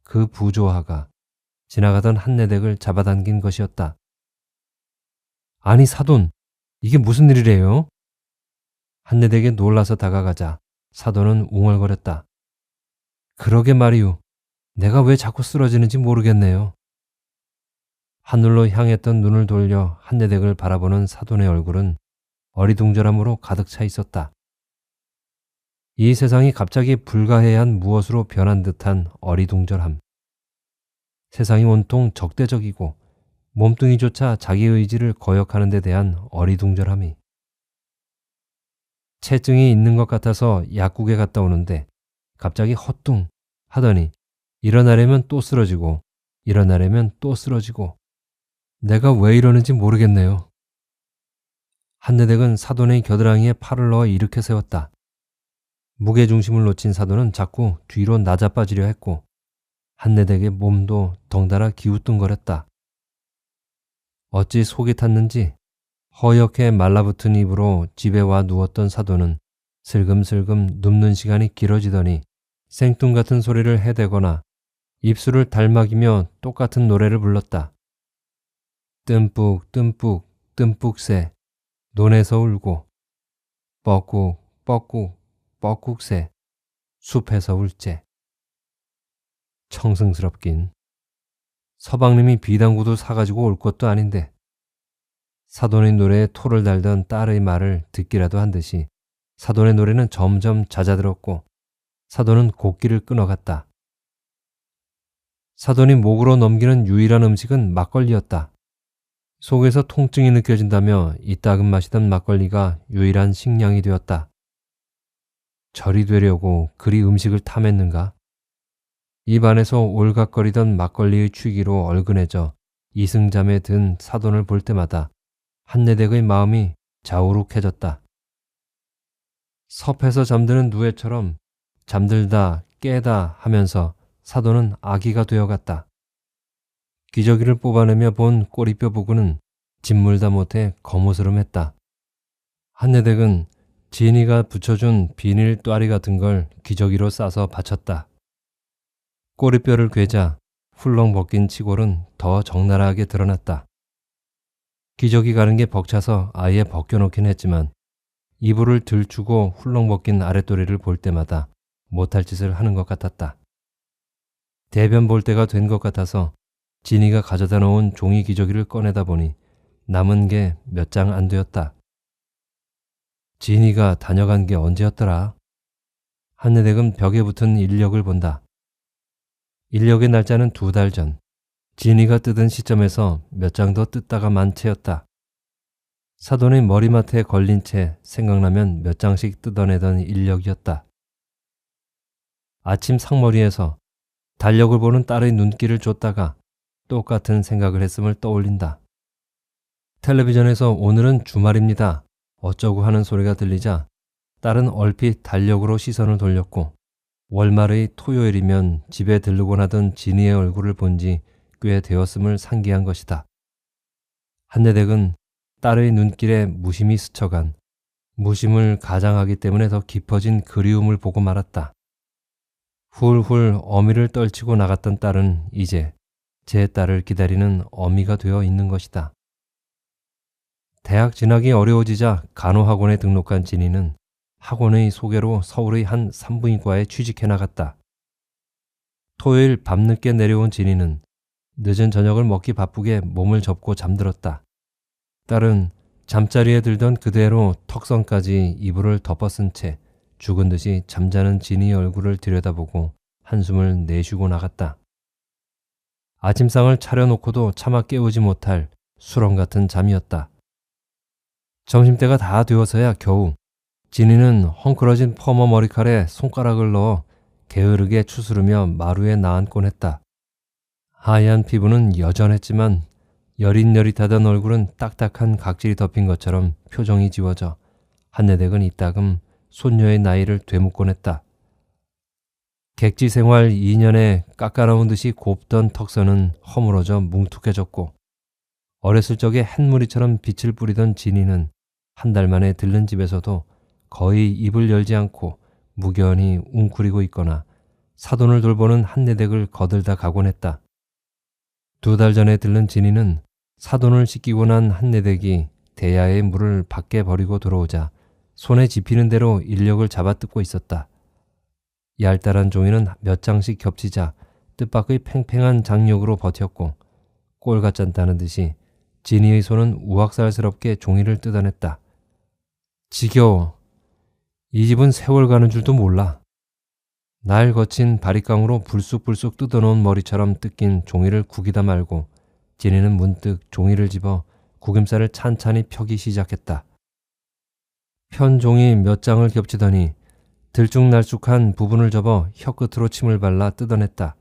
그 부조화가 지나가던 한내댁을 잡아당긴 것이었다. 아니 사돈, 이게 무슨 일이래요? 한내댁에 놀라서 다가가자 사돈은 웅얼거렸다. 그러게 말이오. 내가 왜 자꾸 쓰러지는지 모르겠네요. 하늘로 향했던 눈을 돌려 한내댁을 바라보는 사돈의 얼굴은 어리둥절함으로 가득 차 있었다. 이 세상이 갑자기 불가해한 무엇으로 변한 듯한 어리둥절함. 세상이 온통 적대적이고 몸뚱이조차 자기 의지를 거역하는 데 대한 어리둥절함이. 체증이 있는 것 같아서 약국에 갔다 오는데 갑자기 헛둥 하더니 일어나려면 또 쓰러지고 일어나려면 또 쓰러지고 내가 왜 이러는지 모르겠네요. 한내댁은 사돈의 겨드랑이에 팔을 넣어 일으켜 세웠다. 무게중심을 놓친 사돈은 자꾸 뒤로 낮아빠지려 했고 한내댁의 몸도 덩달아 기우뚱거렸다. 어찌 속이 탔는지 허옇게 말라붙은 입으로 집에 와 누웠던 사돈은 슬금슬금 눕는 시간이 길어지더니 생뚱같은 소리를 해대거나 입술을 달막이며 똑같은 노래를 불렀다. 뜸뿍 뜸뿍 뜸뿍새 논에서 울고 뻐꾹 뻐꾹 뻐꾹새 숲에서 울재. 청승스럽긴. 서방님이 비단구두 사가지고 올 것도 아닌데 사돈의 노래에 토를 달던 딸의 말을 듣기라도 한 듯이 사돈의 노래는 점점 잦아들었고 사돈은 곡기를 끊어갔다. 사돈이 목으로 넘기는 유일한 음식은 막걸리였다. 속에서 통증이 느껴진다며 이따금 마시던 막걸리가 유일한 식량이 되었다. 절이 되려고 그리 음식을 탐했는가? 입 안에서 올각거리던 막걸리의 취기로 얼큰해져 이승잠에 든 사돈을 볼 때마다 한내댁의 마음이 자우룩해졌다. 섭해서 잠드는 누에처럼 잠들다 깨다 하면서 사돈은 아기가 되어갔다. 기저귀를 뽑아내며 본 꼬리뼈 부근은 짓물다 못해 거무스름했다. 한내댁은 진이가 붙여준 비닐 또아리 같은 걸 기저귀로 싸서 받쳤다. 꼬리뼈를 괴자 훌렁 벗긴 치골은 더 적나라하게 드러났다. 기저귀 가는 게 벅차서 아예 벗겨놓긴 했지만 이불을 들추고 훌렁 벗긴 아랫도리를 볼 때마다 못할 짓을 하는 것 같았다. 대변 볼 때가 된 것 같아서 진이가 가져다 놓은 종이 기저귀를 꺼내다 보니 남은 게 몇 장 안 되었다. 진이가 다녀간 게 언제였더라? 한내댁은 벽에 붙은 인력을 본다. 인력의 날짜는 2달 전. 진이가 뜯은 시점에서 몇 장 더 뜯다가 만 채였다. 사돈의 머리맡에 걸린 채 생각나면 몇 장씩 뜯어내던 인력이었다. 아침 상머리에서 달력을 보는 딸의 눈길을 줬다가 똑같은 생각을 했음을 떠올린다. 텔레비전에서 오늘은 주말입니다. 어쩌고 하는 소리가 들리자 딸은 얼핏 달력으로 시선을 돌렸고 월말의 토요일이면 집에 들르곤 하던 진이의 얼굴을 본 지 꽤 되었음을 상기한 것이다. 한내댁은 딸의 눈길에 무심히 스쳐간 무심을 가장하기 때문에 더 깊어진 그리움을 보고 말았다. 훌훌 어미를 떨치고 나갔던 딸은 이제 제 딸을 기다리는 어미가 되어 있는 것이다. 대학 진학이 어려워지자 간호학원에 등록한 진이는 학원의 소개로 서울의 한 산부인과에 취직해 나갔다. 토요일 밤늦게 내려온 진이는 늦은 저녁을 먹기 바쁘게 몸을 접고 잠들었다. 딸은 잠자리에 들던 그대로 턱선까지 이불을 덮어쓴 채 죽은 듯이 잠자는 진이의 얼굴을 들여다보고 한숨을 내쉬고 나갔다. 아침상을 차려놓고도 차마 깨우지 못할 수렁 같은 잠이었다. 점심때가 다 되어서야 겨우 진이는 헝클어진 퍼머 머리칼에 손가락을 넣어 게으르게 추스르며 마루에 나앉곤 했다. 하얀 피부는 여전했지만 여릿여릿하던 얼굴은 딱딱한 각질이 덮인 것처럼 표정이 지워져 한내댁은 이따금 손녀의 나이를 되묻곤 했다. 객지 생활 2년에 깎아놓은 듯이 곱던 턱선은 허물어져 뭉툭해졌고 어렸을 적에 햇무리처럼 빛을 뿌리던 진이는 한 달 만에 들른 집에서도 거의 입을 열지 않고 무견히 웅크리고 있거나 사돈을 돌보는 한내댁을 거들다 가곤 했다. 2달 전에 들른 진이는 사돈을 씻기고 난 한내댁이 대야의 물을 밖에 버리고 들어오자 손에 집히는 대로 인력을 잡아뜯고 있었다. 얄짤한 종이는 몇 장씩 겹치자 뜻밖의 팽팽한 장력으로 버텼고 꼴같잖다는 듯이 진이의 손은 우악살스럽게 종이를 뜯어냈다. 지겨워. 이 집은 세월 가는 줄도 몰라. 날 거친 바리깡으로 불쑥불쑥 뜯어놓은 머리처럼 뜯긴 종이를 구기다 말고 진이는 문득 종이를 집어 구김살을 찬찬히 펴기 시작했다. 편 종이 몇 장을 겹치더니 들쭉날쭉한 부분을 접어 혀끝으로 침을 발라 뜯어냈다.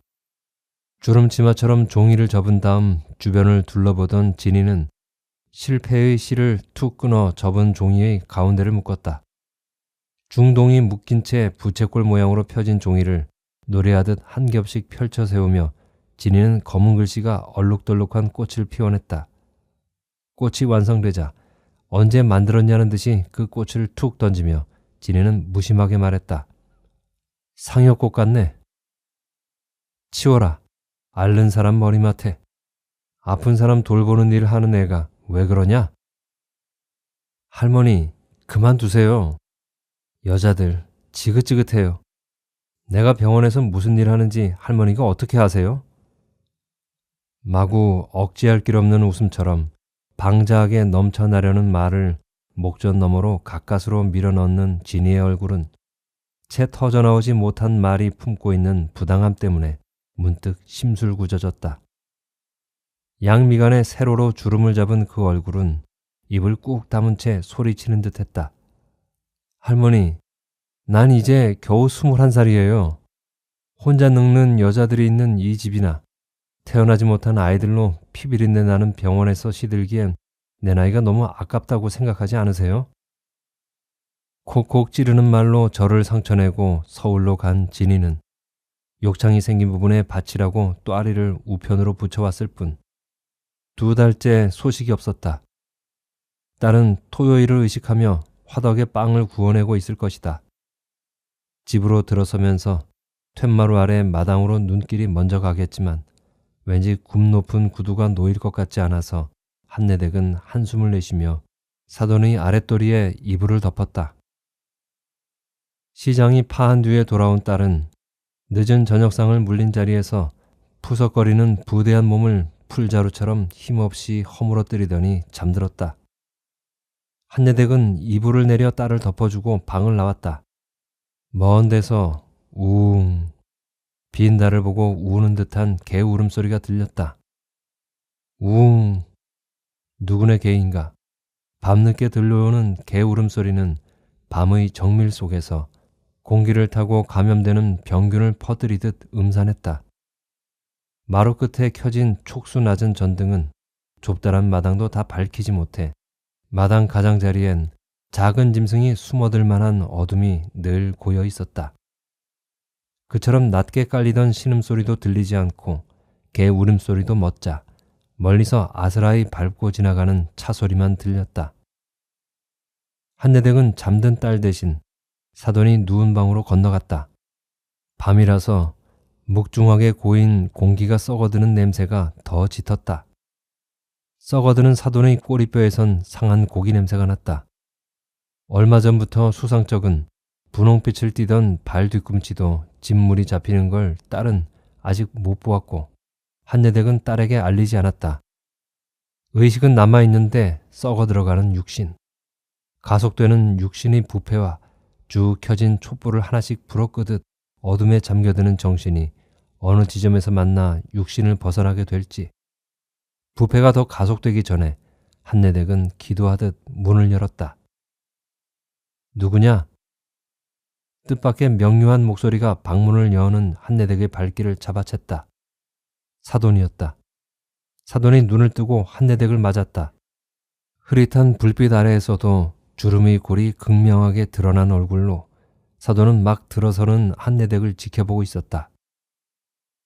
주름치마처럼 종이를 접은 다음 주변을 둘러보던 진이는 실패의 실을 툭 끊어 접은 종이의 가운데를 묶었다. 중동이 묶인 채 부채꼴 모양으로 펴진 종이를 노래하듯 한 겹씩 펼쳐 세우며 진이는 검은 글씨가 얼룩덜룩한 꽃을 피워냈다. 꽃이 완성되자 언제 만들었냐는 듯이 그 꽃을 툭 던지며 진이는 무심하게 말했다. 상여꽃 같네. 치워라. 앓는 사람 머리맡에. 아픈 사람 돌보는 일 하는 애가 왜 그러냐? 할머니, 그만두세요. 여자들 지긋지긋해요. 내가 병원에서 무슨 일 하는지 할머니가 어떻게 아세요? 마구 억지할 길 없는 웃음처럼 방자하게 넘쳐나려는 말을 목전 너머로 가까스로 밀어넣는 진이의 얼굴은 채 터져나오지 못한 말이 품고 있는 부당함 때문에 문득 심술궂어졌다. 양미간에 세로로 주름을 잡은 그 얼굴은 입을 꾹 다문 채 소리치는 듯했다. 할머니, 난 이제 겨우 21살이에요. 혼자 늙는 여자들이 있는 이 집이나 태어나지 못한 아이들로 피비린내 나는 병원에서 시들기엔 내 나이가 너무 아깝다고 생각하지 않으세요? 콕콕 찌르는 말로 저를 상처내고 서울로 간 진이는 욕창이 생긴 부분에 받치라고 또아리를 우편으로 붙여왔을 뿐 2달째 소식이 없었다. 딸은 토요일을 의식하며 화덕에 빵을 구워내고 있을 것이다. 집으로 들어서면서 툇마루 아래 마당으로 눈길이 먼저 가겠지만 왠지 굽 높은 구두가 놓일 것 같지 않아서 한내댁은 한숨을 내쉬며 사돈의 아랫도리에 이불을 덮었다. 시장이 파한 뒤에 돌아온 딸은 늦은 저녁상을 물린 자리에서 푸석거리는 부대한 몸을 풀자루처럼 힘없이 허물어뜨리더니 잠들었다. 한내댁은 이불을 내려 딸을 덮어주고 방을 나왔다. 먼 데서 우웅 빈 달을 보고 우는 듯한 개 울음소리가 들렸다. 우웅 누구네 개인가. 밤늦게 들려오는 개 울음소리는 밤의 정밀 속에서 공기를 타고 감염되는 병균을 퍼뜨리듯 음산했다. 마루 끝에 켜진 촉수 낮은 전등은 좁다란 마당도 다 밝히지 못해 마당 가장자리엔 작은 짐승이 숨어들 만한 어둠이 늘 고여 있었다. 그처럼 낮게 깔리던 신음소리도 들리지 않고 개 울음소리도 멎자 멀리서 아스라이 밟고 지나가는 차소리만 들렸다. 한내댁은 잠든 딸 대신 사돈이 누운 방으로 건너갔다. 밤이라서 묵중하게 고인 공기가 썩어드는 냄새가 더 짙었다. 썩어드는 사돈의 꼬리뼈에선 상한 고기 냄새가 났다. 얼마 전부터 수상쩍은 분홍빛을 띠던 발 뒤꿈치도 진물이 잡히는 걸 딸은 아직 못 보았고 한내댁은 딸에게 알리지 않았다. 의식은 남아있는데 썩어 들어가는 육신. 가속되는 육신의 부패와 쭉 켜진 촛불을 하나씩 불어끄듯 어둠에 잠겨드는 정신이 어느 지점에서 만나 육신을 벗어나게 될지. 부패가 더 가속되기 전에 한내댁은 기도하듯 문을 열었다. 누구냐? 뜻밖의 명료한 목소리가 방문을 여는 한내댁의 발길을 잡아챘다. 사돈이었다. 사돈이 눈을 뜨고 한내댁을 맞았다. 흐릿한 불빛 아래에서도 주름의 골이 극명하게 드러난 얼굴로 사돈은 막 들어서는 한내댁을 지켜보고 있었다.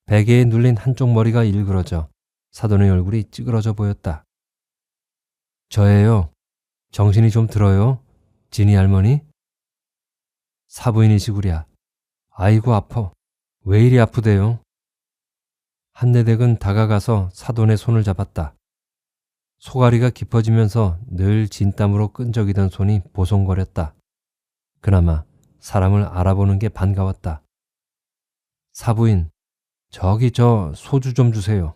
베개에 눌린 한쪽 머리가 일그러져 사돈의 얼굴이 찌그러져 보였다. 저예요. 정신이 좀 들어요? 진이 할머니? 사부인이시구랴. 아이고 아퍼. 왜 이리 아프대요? 한내댁은 다가가서 사돈의 손을 잡았다. 소가리가 깊어지면서 늘 진땀으로 끈적이던 손이 보송거렸다. 그나마 사람을 알아보는 게 반가웠다. 사부인, 저기 저 소주 좀 주세요.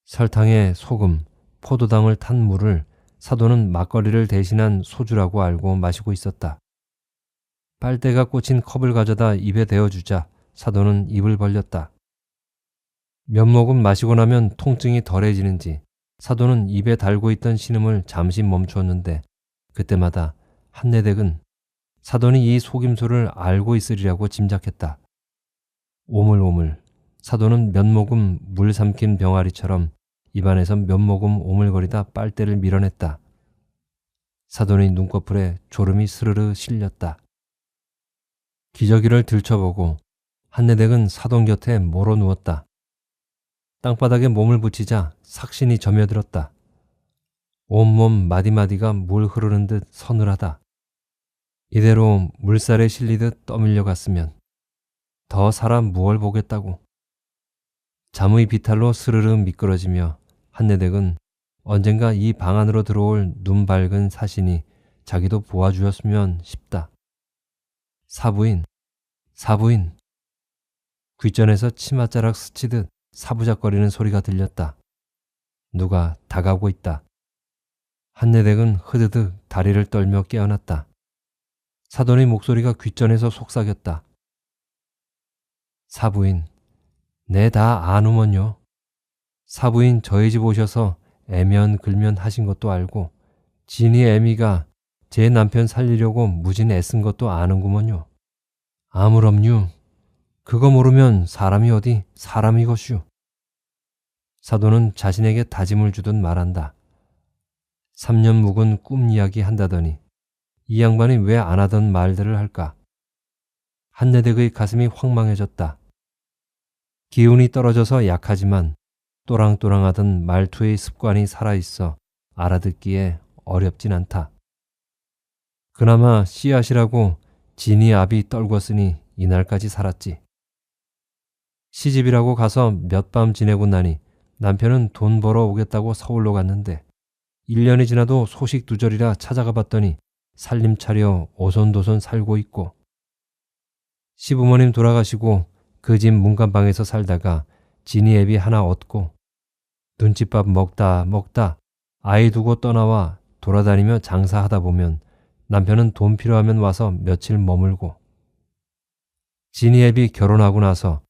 설탕에 소금, 포도당을 탄 물을 사돈은 막걸리를 대신한 소주라고 알고 마시고 있었다. 빨대가 꽂힌 컵을 가져다 입에 대어주자 사돈은 입을 벌렸다. 몇 모금 마시고 나면 통증이 덜해지는지 사돈은 입에 달고 있던 신음을 잠시 멈추었는데 그때마다 한내댁은 사돈이 이 속임수를 알고 있으리라고 짐작했다. 오물오물 사돈은 몇 모금 물 삼킨 병아리처럼 입안에서 몇 모금 오물거리다 빨대를 밀어냈다. 사돈의 눈꺼풀에 졸음이 스르르 실렸다. 기저귀를 들춰보고 한내댁은 사돈 곁에 몰어 누웠다. 땅바닥에 몸을 붙이자 삭신이 점여들었다. 온몸 마디마디가 물 흐르는 듯 서늘하다. 이대로 물살에 실리듯 떠밀려 갔으면 더 살아 무얼 보겠다고. 잠의 비탈로 스르르 미끄러지며 한내댁은 언젠가 이 방 안으로 들어올 눈 밝은 사신이 자기도 보아주었으면 싶다. 사부인, 사부인. 귓전에서 치맛자락 스치듯 사부작거리는 소리가 들렸다. 누가 다가오고 있다. 한내댁은 흐드득 다리를 떨며 깨어났다. 사돈의 목소리가 귓전에서 속삭였다. 사부인, 내 다 아누먼요. 사부인 저희 집 오셔서 애면 글면 하신 것도 알고 진이 애미가 제 남편 살리려고 무진 애쓴 것도 아는구먼요. 아무럼요. 그거 모르면 사람이 어디 사람이것슈. 사돈은 자신에게 다짐을 주듯 말한다. 3년 묵은 꿈 이야기 한다더니 이 양반이 왜 안 하던 말들을 할까? 한내댁의 가슴이 황망해졌다. 기운이 떨어져서 약하지만 또랑또랑하던 말투의 습관이 살아있어 알아듣기에 어렵진 않다. 그나마 씨앗이라고 진이 압이 떨궜으니 이날까지 살았지. 시집이라고 가서 몇 밤 지내고 나니 남편은 돈 벌어 오겠다고 서울로 갔는데 1년이 지나도 소식 두절이라 찾아가 봤더니 살림 차려 오손도손 살고 있고 시부모님 돌아가시고 그 집 문간방에서 살다가 진이 애비 하나 얻고 눈칫밥 먹다 아이 두고 떠나와 돌아다니며 장사하다 보면 남편은 돈 필요하면 와서 며칠 머물고 진이 애비 결혼하고 나서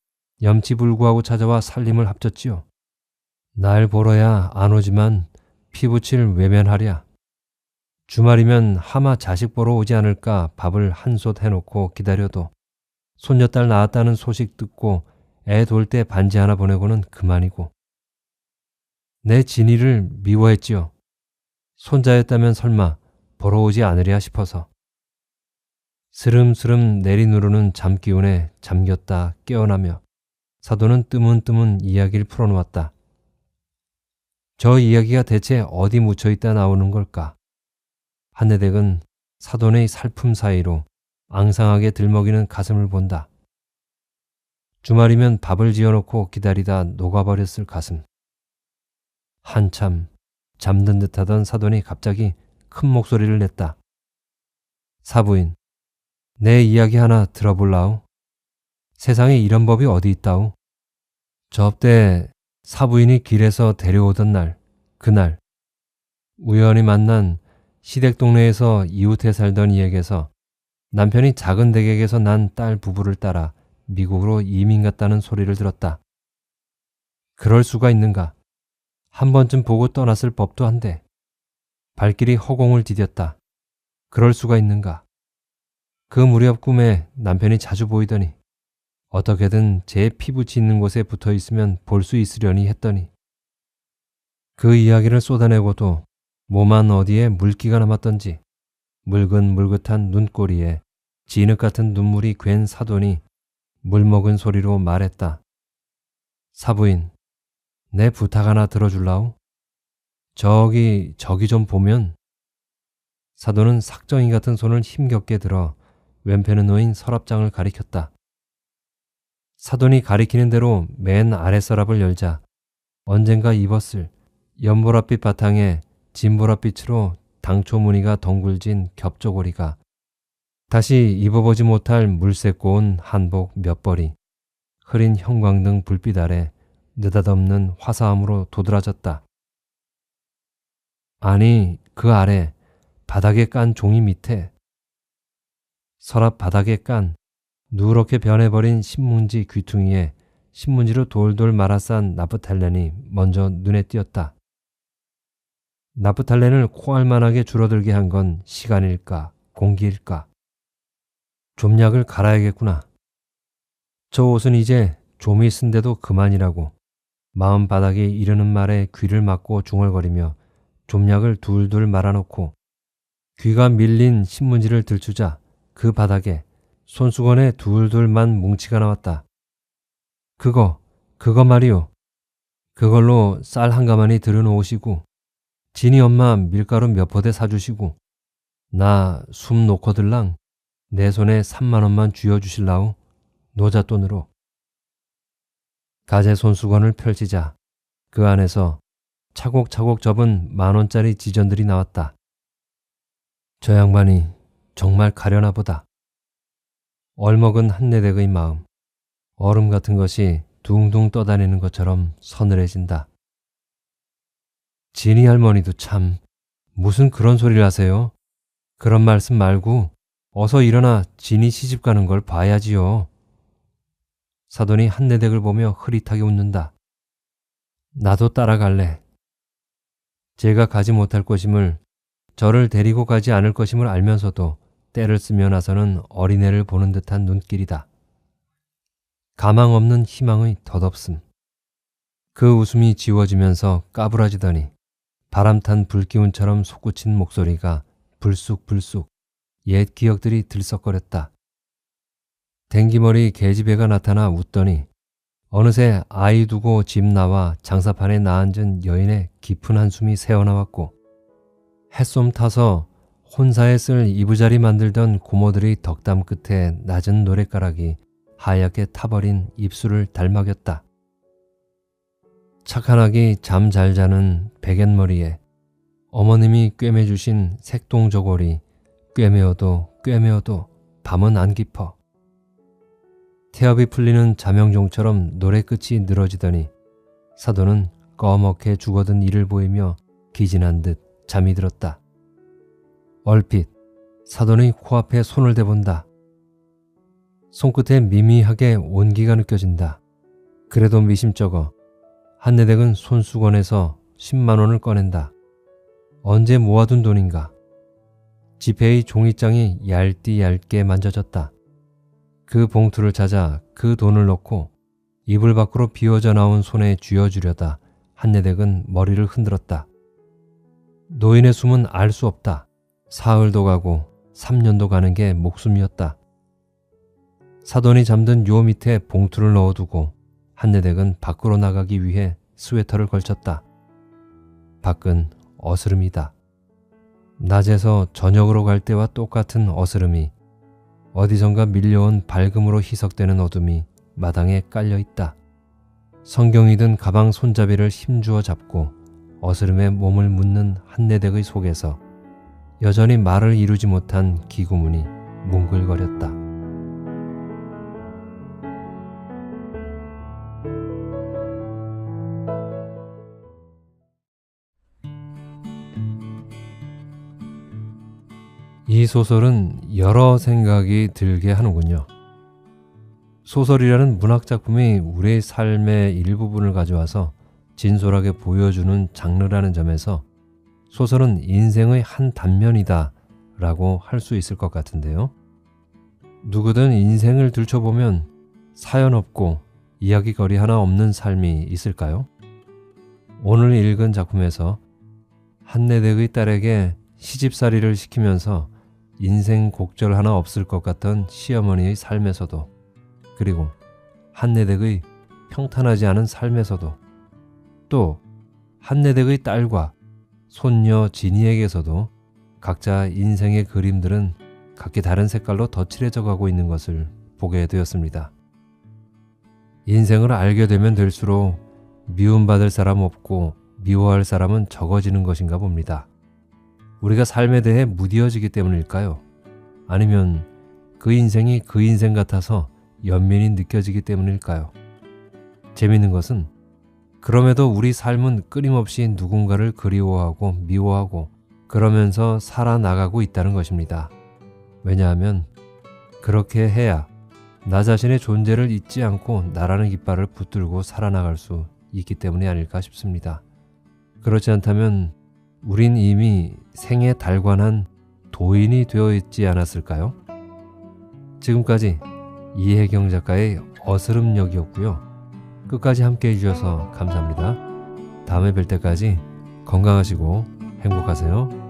염치불구하고 찾아와 살림을 합쳤지요. 날 보러야 안 오지만 피부칠 외면하랴. 주말이면 하마 자식 보러 오지 않을까 밥을 한솥 해놓고 기다려도 손녀딸 낳았다는 소식 듣고 애 돌 때 반지 하나 보내고는 그만이고. 내 진이를 미워했지요. 손자였다면 설마 보러 오지 않으랴 싶어서. 스름스름 내리누르는 잠기운에 잠겼다 깨어나며 사돈은 뜨문뜨문 이야기를 풀어놓았다. 저 이야기가 대체 어디 묻혀있다 나오는 걸까? 한내댁은 사돈의 살품 사이로 앙상하게 들먹이는 가슴을 본다. 주말이면 밥을 지어놓고 기다리다 녹아버렸을 가슴. 한참 잠든 듯하던 사돈이 갑자기 큰 목소리를 냈다. 사부인, 내 이야기 하나 들어볼라우? 세상에 이런 법이 어디 있다우? 저때 사부인이 길에서 데려오던 날, 그날 우연히 만난 시댁 동네에서 이웃해 살던 이에게서 남편이 작은 댁에게서 난 딸 부부를 따라 미국으로 이민 갔다는 소리를 들었다. 그럴 수가 있는가? 한 번쯤 보고 떠났을 법도 한데 발길이 허공을 디뎠다. 그럴 수가 있는가? 그 무렵 꿈에 남편이 자주 보이더니 어떻게든 제 피부치 있는 곳에 붙어 있으면 볼 수 있으려니 했더니 그 이야기를 쏟아내고도 몸 안 어디에 물기가 남았던지 물긋물긋한 눈꼬리에 진흙 같은 눈물이 괜 사돈이 물먹은 소리로 말했다. 사부인, 내 부탁 하나 들어줄라우? 저기 좀 보면. 사돈은 삭정이 같은 손을 힘겹게 들어 왼편에 놓인 서랍장을 가리켰다. 사돈이 가리키는 대로 맨 아래 서랍을 열자 언젠가 입었을 연보랏빛 바탕에 진보랏빛으로 당초 무늬가 덩굴진 겹조고리가, 다시 입어보지 못할 물색 고운 한복 몇 벌이 흐린 형광등 불빛 아래 느닷없는 화사함으로 도드라졌다. 아니, 그 아래 바닥에 깐 종이 밑에, 서랍 바닥에 깐 누렇게 변해버린 신문지 귀퉁이에 신문지로 돌돌 말아싼 나프탈렌이 먼저 눈에 띄었다. 나프탈렌을 코알만하게 줄어들게 한 건 시간일까 공기일까? 좀약을 갈아야겠구나. 저 옷은 이제 좀이 쓴데도 그만이라고 마음 바닥에 이르는 말에 귀를 막고 중얼거리며 좀약을 둘둘 말아놓고 귀가 밀린 신문지를 들추자 그 바닥에 손수건에 둘둘만 뭉치가 나왔다. 그거 말이오. 그걸로 쌀 한 가마니 들여놓으시고 진이 엄마 밀가루 몇 포대 사주시고 나 숨 놓고들랑 내 손에 3만 원만 쥐어주실라우? 노잣돈으로. 가재 손수건을 펼치자 그 안에서 차곡차곡 접은 10,000원짜리 지전들이 나왔다. 저 양반이 정말 가려나 보다. 얼먹은 한내댁의 마음, 얼음 같은 것이 둥둥 떠다니는 것처럼 서늘해진다. 진이 할머니도 참 무슨 그런 소리를 하세요? 그런 말씀 말고 어서 일어나 진이 시집 가는 걸 봐야지요. 사돈이 한내댁을 보며 흐릿하게 웃는다. 나도 따라갈래. 제가 가지 못할 것임을, 저를 데리고 가지 않을 것임을 알면서도 때를 쓰며 나서는 어린애를 보는 듯한 눈길이다. 가망 없는 희망의 덧없음. 그 웃음이 지워지면서 까부라지더니 바람탄 불기운처럼 솟구친 목소리가 불쑥불쑥 옛 기억들이 들썩거렸다. 댕기머리 계집애가 나타나 웃더니 어느새 아이 두고 집 나와 장사판에 나앉은 여인의 깊은 한숨이 새어나왔고, 햇솜 타서 혼사에 쓸 이부자리 만들던 고모들의 덕담 끝에 낮은 노랫가락이 하얗게 타버린 입술을 달막였다. 착한 아기 잠 잘 자는 백엔머리에 어머님이 꿰매주신 색동저고리 꿰매어도 밤은 안 깊어. 태엽이 풀리는 자명종처럼 노래 끝이 늘어지더니 사돈은 꺼멓게 죽어든 이를 보이며 기진한 듯 잠이 들었다. 얼핏 사돈의 코앞에 손을 대본다. 손끝에 미미하게 온기가 느껴진다. 그래도 미심쩍어 한내댁은 손수건에서 10만 원을 꺼낸다. 언제 모아둔 돈인가. 지폐의 종이장이 얇게 만져졌다. 그 봉투를 찾아 그 돈을 넣고 이불 밖으로 비워져 나온 손에 쥐어주려다 한내댁은 머리를 흔들었다. 노인의 숨은 알 수 없다. 사흘도 가고 3년도 가는 게 목숨이었다. 사돈이 잠든 요 밑에 봉투를 넣어두고 한내댁은 밖으로 나가기 위해 스웨터를 걸쳤다. 밖은 어스름이다. 낮에서 저녁으로 갈 때와 똑같은 어스름이, 어디선가 밀려온 밝음으로 희석되는 어둠이 마당에 깔려있다. 성경이 든 가방 손잡이를 힘주어 잡고 어스름에 몸을 묻는 한내댁의 속에서 여전히 말을 이루지 못한 기구문이 뭉글거렸다. 이 소설은 여러 생각이 들게 하는군요. 소설이라는 문학작품이 우리의 삶의 일부분을 가져와서 진솔하게 보여주는 장르라는 점에서 소설은 인생의 한 단면이다 라고 할 수 있을 것 같은데요. 누구든 인생을 들춰보면 사연 없고 이야기거리 하나 없는 삶이 있을까요? 오늘 읽은 작품에서 한내댁의 딸에게 시집살이를 시키면서 인생 곡절 하나 없을 것 같던 시어머니의 삶에서도, 그리고 한내댁의 평탄하지 않은 삶에서도, 또 한내댁의 딸과 손녀 진이에게서도 각자 인생의 그림들은 각기 다른 색깔로 덧칠해져 가고 있는 것을 보게 되었습니다. 인생을 알게 되면 될수록 미움받을 사람 없고 미워할 사람은 적어지는 것인가 봅니다. 우리가 삶에 대해 무뎌지기 때문일까요? 아니면 그 인생이 그 인생 같아서 연민이 느껴지기 때문일까요? 재밌는 것은 그럼에도 우리 삶은 끊임없이 누군가를 그리워하고 미워하고 그러면서 살아나가고 있다는 것입니다. 왜냐하면 그렇게 해야 나 자신의 존재를 잊지 않고 나라는 깃발을 붙들고 살아나갈 수 있기 때문이 아닐까 싶습니다. 그렇지 않다면 우린 이미 생에 달관한 도인이 되어 있지 않았을까요? 지금까지 이혜경 작가의 어스름역이었고요. 끝까지 함께 해주셔서 감사합니다. 다음에 뵐 때까지 건강하시고 행복하세요.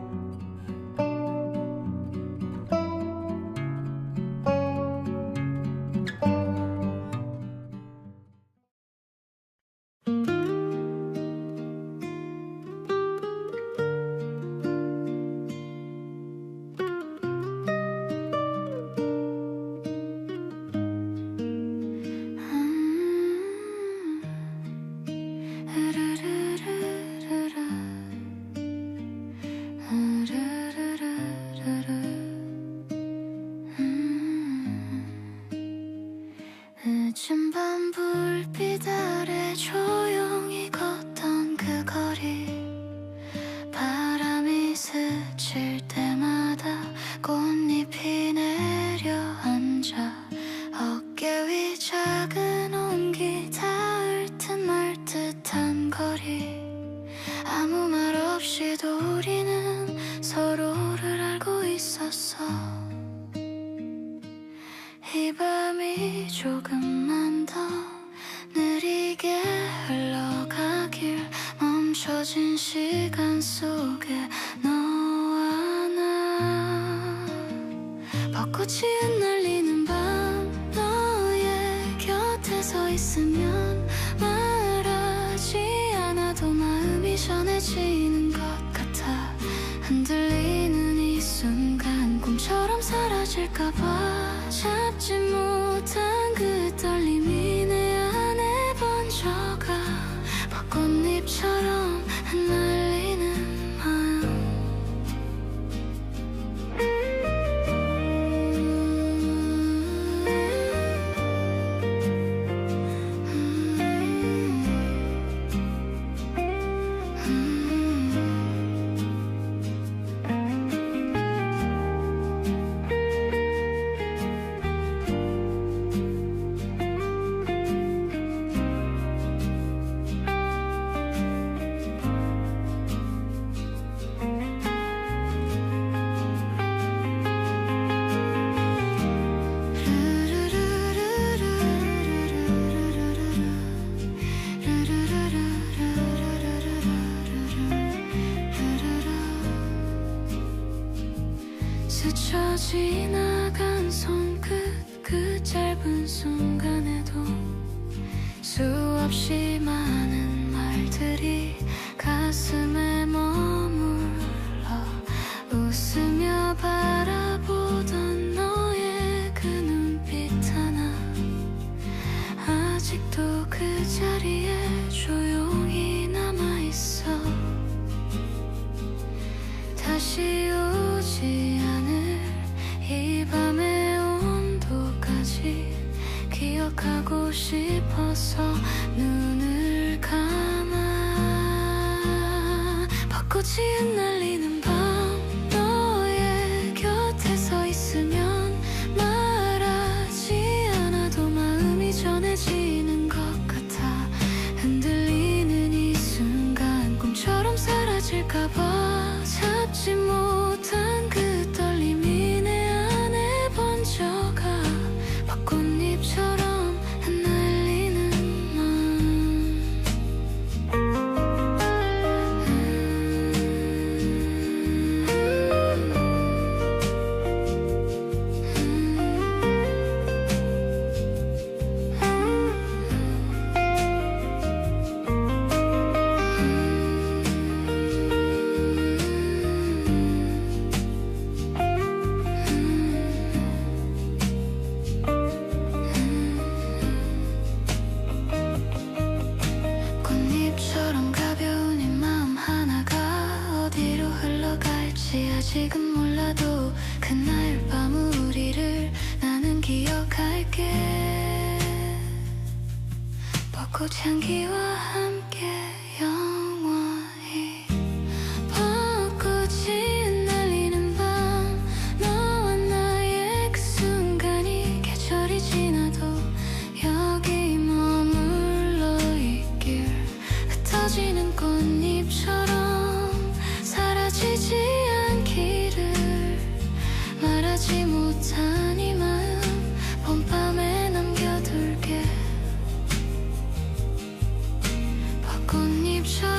늦은 밤 불빛 아래 조용히 걷던 그 거리, 바람이 스칠 때마다 꽃잎이 내려앉아 어깨 위 작은 온기 닿을 듯 말 듯한 거리. 아무 말 없이도 우리는 서로를 알고 있었어. 이 밤이 조금만 더 느리게 흘러가길, 멈춰진 시간 속에 너와 나. 벚꽃이 흩날리는 밤, 너의 곁에 서 있으면 말하지 않아도 마음이 전해지는 것 같아. 흔들리는 이 순간 꿈처럼 사라질까봐 잡지 못한 그 떨림이 내 안에 번져가. 벚꽃잎처럼 흩날리는 마음. 스쳐 지나간 손끝, 그 짧은 순간에도 수없이 많은 말들이 가슴에 머물러 웃으며 바라보던 너의 그 눈빛 하나, 아직도 그 자리에 조용히 남아있어. 다시 오지 않을 이 밤의 온도까지 기억하고 싶어서 눈을 감아. 벚꽃이 흩날리는 밤, 너의 곁에 서 있으면 말하지 않아도 마음이 전해지는 것 같아. 흔들리는 이 순간 꿈처럼 사라질까봐 잡지 못한 그 떨림이 내 안에 번져가. 벚꽃잎처럼 흩날리는 마음. 아직은 몰라도 그날 밤 우리를 나는 기억할게. 벚꽃 향기와 함께 영원히. 벚꽃이 날리는 밤 너와 나의 그 순간이 계절이 지나도 여기 머물러 있길. 흩어지는 꽃잎처럼 사라지지 않기를 말하지 못한 이 마음 봄밤에 남겨둘게. 벚꽃잎처럼